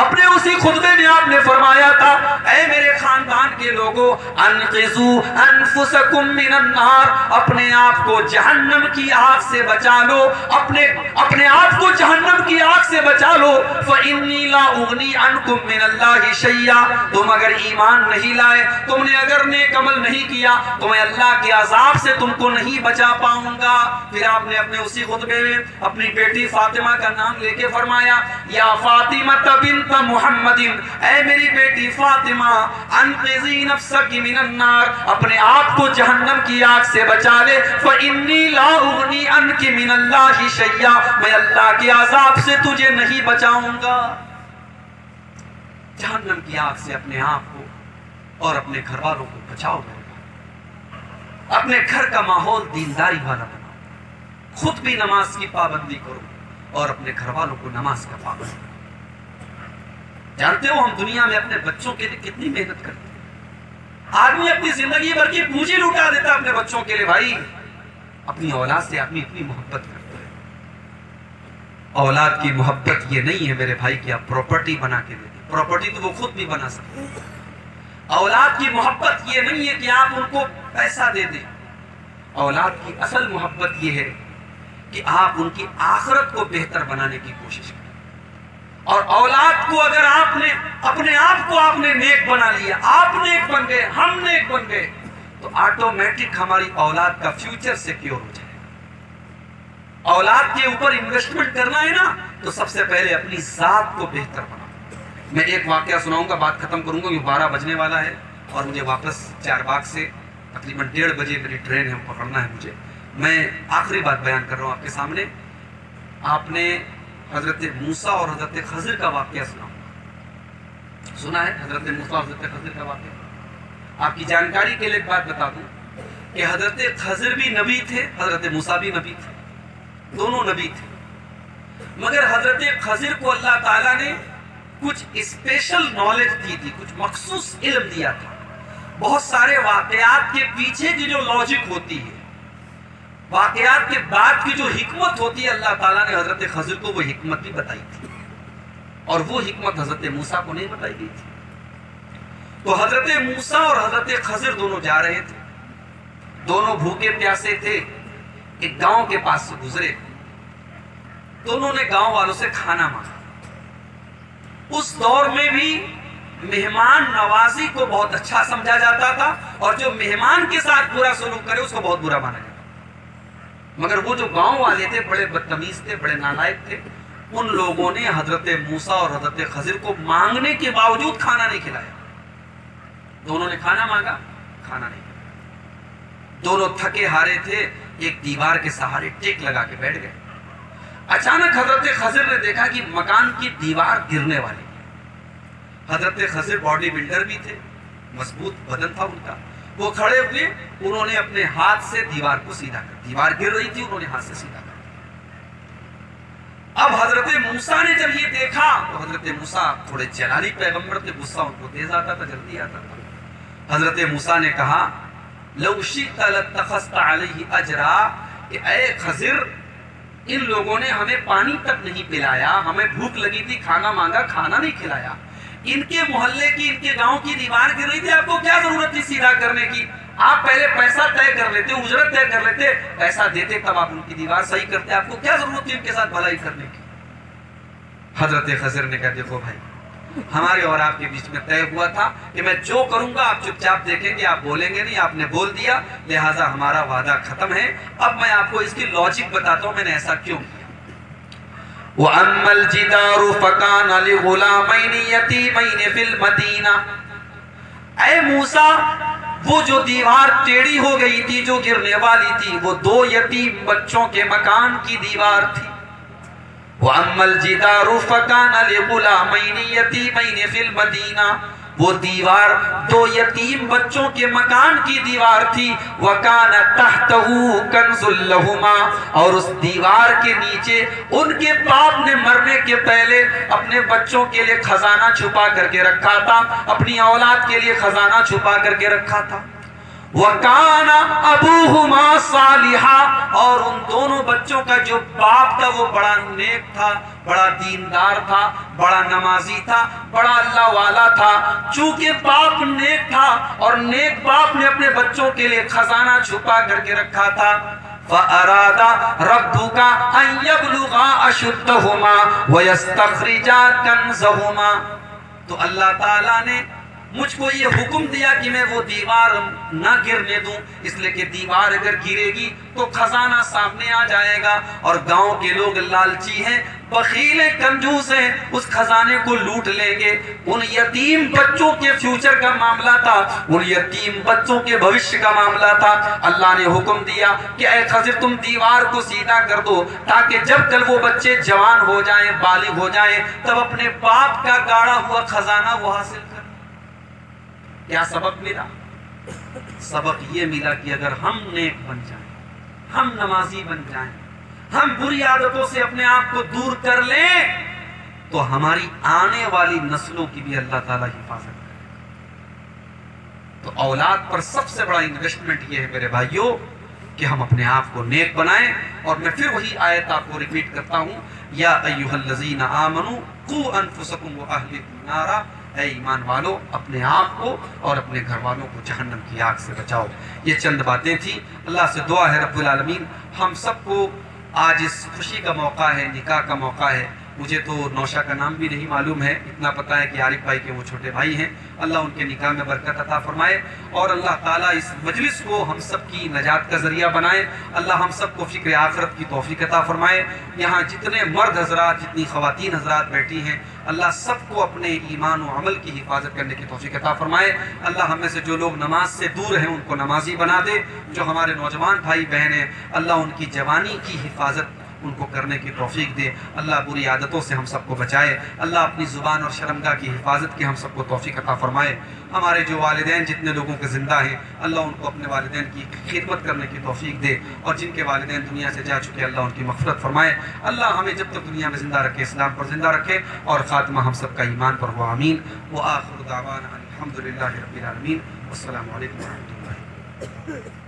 Speaker 1: اپنے اسی خطبے میں آپ نے فرمایا تھا، اے میرے خاندان کے لوگوں، انقذوا انفسکم من النار، اپنے آپ کو جہنم کی آگ سے بچا لو، اپنے آپ کو جہنم کی آگ سے بچا لو۔ فإنی لا اغنی عنکم من اللہ شیئا، تم اگر ایمان نہیں لائے، تم نے اگر نیک عمل نہیں کیا تو میں اللہ کے عذاب سے تم کو نہیں بچا پاؤں گا۔ پھر آپ نے اپنے اسی خطبے میں اپنی بیٹی فاطمہ کا نام لے کے فرمایا، یا فاطمہ بنت محمد، اے میری بیٹی فاطمہ، انقذی نفسک من النار، اپنے آپ کو جہنم کی آگ سے بچا لے۔ فإنی لا اغنی عنک من اللہ شیئا، میں اللہ کے عذاب سے تجھے نہیں بچاؤں گا۔ جہنم کی آگ سے اپنے آپ کو اور اپنے گھر والوں کو بچاؤ، اپنے گھر کا ماحول دینداری والا بناؤ، خود بھی نماز کی پابندی کرو اور اپنے گھر والوں کو نماز کا پابند کرو۔ جانتے ہو ہم دنیا میں اپنے بچوں کے لیے کتنی محنت کرتے ہیں، آدمی اپنی زندگی بھر کی پونجی لوٹا دیتا ہے اپنے بچوں کے لیے۔ بھائی اپنی اولاد سے آدمی اتنی محبت کرتا ہے، اولاد کی محبت یہ نہیں ہے میرے بھائی کہ آپ پراپرٹی بنا کے دے دیں، پراپرٹی تو وہ خود بھی بنا سکتے ہیں۔ اولاد کی محبت یہ نہیں ہے کہ آپ ان کو پیسہ دے دیں، اولاد کی اصل محبت یہ ہے کہ آپ ان کی آخرت کو بہتر بنانے کی کوشش کریں۔ اور اولاد کو اگر آپ نے اپنے آپ کو آپ نے نیک بنا لیا، آپ نیک بن گئے، ہم نیک بن گئے، تو آٹومیٹک ہماری اولاد کا فیوچر سیکیور ہو جائے گا۔ اولاد کے اوپر انویسٹمنٹ کرنا ہے نا، تو سب سے پہلے اپنی ذات کو بہتر بناؤ۔ میں ایک واقعہ سناؤں گا، بات ختم کروں گا، یہ 12 بجنے والا ہے اور مجھے واپس چار باغ سے تقریباً 1:30 بجے میری ٹرین ہے، پکڑنا ہے مجھے۔ میں آخری بات بیان کر رہا ہوں آپ کے سامنے۔ آپ نے حضرت موسیٰ اور حضرت خضر کا واقعہ سنا ہے؟ حضرت موسیٰ اور حضرت خضر کا واقعہ آپ کی جانکاری کے لیے ایک بات بتا دوں کہ حضرت خضر بھی نبی تھے، حضرت موسیٰ بھی نبی تھے، دونوں نبی تھے، مگر حضرت خضر کو اللہ تعالیٰ نے کچھ اسپیشل نالج دی تھی، کچھ مخصوص علم دیا تھا۔ بہت سارے واقعات کے پیچھے کی جو لاجک ہوتی ہے، واقعات کے بعد کی جو حکمت ہوتی ہے، اللہ تعالیٰ نے حضرت خضر کو وہ حکمت بھی بتائی تھی، اور وہ حکمت حضرت موسیٰ کو نہیں بتائی گئی تھی۔ تو حضرت موسیٰ اور حضرت خضر دونوں جا رہے تھے، دونوں بھوکے پیاسے تھے، ایک گاؤں کے پاس سے گزرے، دونوں نے گاؤں والوں سے کھانا مانگا۔ اس دور میں بھی مہمان نوازی کو بہت اچھا سمجھا جاتا تھا، اور جو مہمان کے ساتھ برا سلوک کرے اس کو بہت برا مانا جاتا۔ مگر وہ جو گاؤں والے تھے بڑے بدتمیز تھے، بڑے نالائق تھے، ان لوگوں نے حضرت موسیٰ اور حضرت خضر کو مانگنے کے باوجود کھانا نہیں کھلایا۔ دونوں نے کھانا مانگا، کھانا نہیں کھلایا۔ دونوں تھکے ہارے تھے، ایک دیوار کے سہارے ٹیک لگا کے بیٹھ گئے۔ اچانک حضرت خضر نے دیکھا کہ مکان کی دیوار گرنے والی ہے۔ حضرت خضر باڈی بلڈر بھی تھے، مضبوط بدن تھا ان کا، وہ کھڑے ہوئے، انہوں نے اپنے ہاتھ سے دیوار کو سیدھا کر، دیوار گر رہی تھی، انہوں نے ہاتھ سے سیدھا کر۔ اب حضرت موسیٰ نے جب یہ دیکھا تو حضرت موسیٰ تھوڑے جلالی پیغمبر تھے، غصہ ان کو تیز آتا تھا، جلدی آتا تھا۔ حضرت موسیٰ نے کہا لو شئت لاتخذت علیہ اجرا، کہ اے خضر ان لوگوں نے ہمیں پانی تک نہیں پلایا، ہمیں بھوک لگی تھی، کھانا مانگا، کھانا نہیں کھلایا، ان کے محلے کی، ان کے گاؤں کی دیوار گر رہی تھی، آپ کو کیا ضرورت تھی سیدھا کرنے کی؟ آپ پہلے پیسہ طے کر لیتے، اجرت طے کر لیتے، پیسہ دیتے تب آپ ان کی دیوار صحیح کرتے، آپ کو کیا ضرورت تھی ان کے ساتھ بھلائی کرنے کی؟ حضرت خضر نے کہا دیکھو بھائی، ہمارے اور آپ کے بیچ میں طے ہوا تھا کہ میں جو کروں گا آپ چپ چاپ دیکھیں گے، آپ بولیں گے نہیں، آپ نے بول دیا، لہٰذا ہمارا وعدہ ختم ہے۔ اب میں آپ کو اس کی لاجک بتاتا ہوں میں نے ایسا کیوں کیا۔ وَأَمَّا الْجِدَارُ فَكَانَ لِغُلَامَيْنِ يَتِيمَيْنِ فِي الْمَدِينَةِ، اے موسیٰ وہ جو دیوار ٹیڑھی ہو گئی تھی، جو گرنے والی تھی، وہ دو یتیم بچوں کے مکان کی دیوار تھی۔ وَأَمَّا الْجِدَارُ فَكَانَ لِغُلَامَيْنِ يَتِيمَيْنِ فِي الْمَدِينَةِ، وہ دیوار دو یتیم بچوں کے مکان کی دیوار تھی۔ وَكَانَ تَحْتَهُ كَنْزٌ لَهُمَا، اور اس دیوار کے نیچے ان کے باپ نے مرنے کے پہلے اپنے بچوں کے لیے خزانہ چھپا کر کے رکھا تھا، اپنی اولاد کے لیے خزانہ چھپا کر کے رکھا تھا۔ وَكَانَ أَبُوهُمَا صَالِحًا، اور ان دونوں بچوں کا جو باپ تھا وہ بڑا نیک تھا، بڑا دیندار تھا، بڑا نمازی تھا، بڑا اللہ والا تھا۔ چونکہ باپ نیک تھا اور نیک باپ نے اپنے بچوں کے لیے خزانہ چھپا کر کے رکھا تھا، فَأَرَادَ رَبُّكَ أَن يَبْلُغَا أَشُدَّهُمَا وَيَسْتَخْرِجَا كَنْزَهُمَا، تو اللہ تعالیٰ نے مجھ کو یہ حکم دیا کہ میں وہ دیوار نہ گرنے دوں، اس لیے کہ دیوار اگر گرے گی تو خزانہ سامنے آ جائے گا، اور گاؤں کے لوگ لالچی ہیں، بخیل ہیں، کنجوس ہیں، اس خزانے کو لوٹ لیں گے۔ ان یتیم بچوں کے فیوچر کا معاملہ تھا، ان یتیم بچوں کے بھوشیہ کا معاملہ تھا۔ اللہ نے حکم دیا کہ اے خضر تم دیوار کو سیدھا کر دو، تاکہ جب کل وہ بچے جوان ہو جائیں، بالغ ہو جائیں، تب اپنے باپ کا گاڑا ہوا خزانہ وہ حاصل کریں۔ کیا سبق ملا؟ سبق یہ ملا کہ اگر ہم نیک بن جائیں، ہم نمازی بن جائیں، ہم بری عادتوں سے اپنے آپ کو دور کر لیں، تو ہماری آنے والی نسلوں کی بھی اللہ تعالیٰ حفاظت کرے۔ تو اولاد پر سب سے بڑا انویسٹمنٹ یہ ہے میرے بھائیوں کہ ہم اپنے آپ کو نیک بنائیں۔ اور میں پھر وہی آیت آپ کو ریپیٹ کرتا ہوں، یا ایھا الذین آمنوا قوا انفسکم واہلیکم نارا، اے ایمان والو اپنے آپ کو اور اپنے گھر والوں کو جہنم کی آگ سے بچاؤ۔ یہ چند باتیں تھیں۔ اللہ سے دعا ہے رب العالمین ہم سب کو آج اس خوشی کا موقع ہے، نکاح کا موقع ہے۔ مجھے تو نوشا کا نام بھی نہیں معلوم ہے، اتنا پتہ ہے کہ عارف بھائی کے وہ چھوٹے بھائی ہیں۔ اللہ ان کے نکاح میں برکت عطا فرمائے، اور اللہ تعالیٰ اس مجلس کو ہم سب کی نجات کا ذریعہ بنائے۔ اللہ ہم سب کو فکر آخرت کی توفیق عطا فرمائے۔ یہاں جتنے مرد حضرات، جتنی خواتین حضرات بیٹھی ہیں، اللہ سب کو اپنے ایمان و عمل کی حفاظت کرنے کی توفیق عطا فرمائے۔ اللہ ہم میں سے جو لوگ نماز سے دور ہیں ان کو نمازی بنا دے، جو ہمارے نوجوان بھائی بہن ہیں اللہ ان کی جوانی کی حفاظت ان کو کرنے کی توفیق دے۔ اللہ بری عادتوں سے ہم سب کو بچائے۔ اللہ اپنی زبان اور شرمگاہ کی حفاظت کی ہم سب کو توفیق عطا فرمائے۔ ہمارے جو والدین جتنے لوگوں کے زندہ ہیں اللہ ان کو اپنے والدین کی خدمت کرنے کی توفیق دے، اور جن کے والدین دنیا سے جا چکے اللہ ان کی مغفرت فرمائے۔ اللہ ہمیں جب تک دنیا میں زندہ رکھے اسلام پر زندہ رکھے، اور خاتمہ ہم سب کا ایمان پر ہو، آمین۔ وآخر دعوانا الحمدللہ رب العالمین، والسلام علیکم ورحمۃ اللہ۔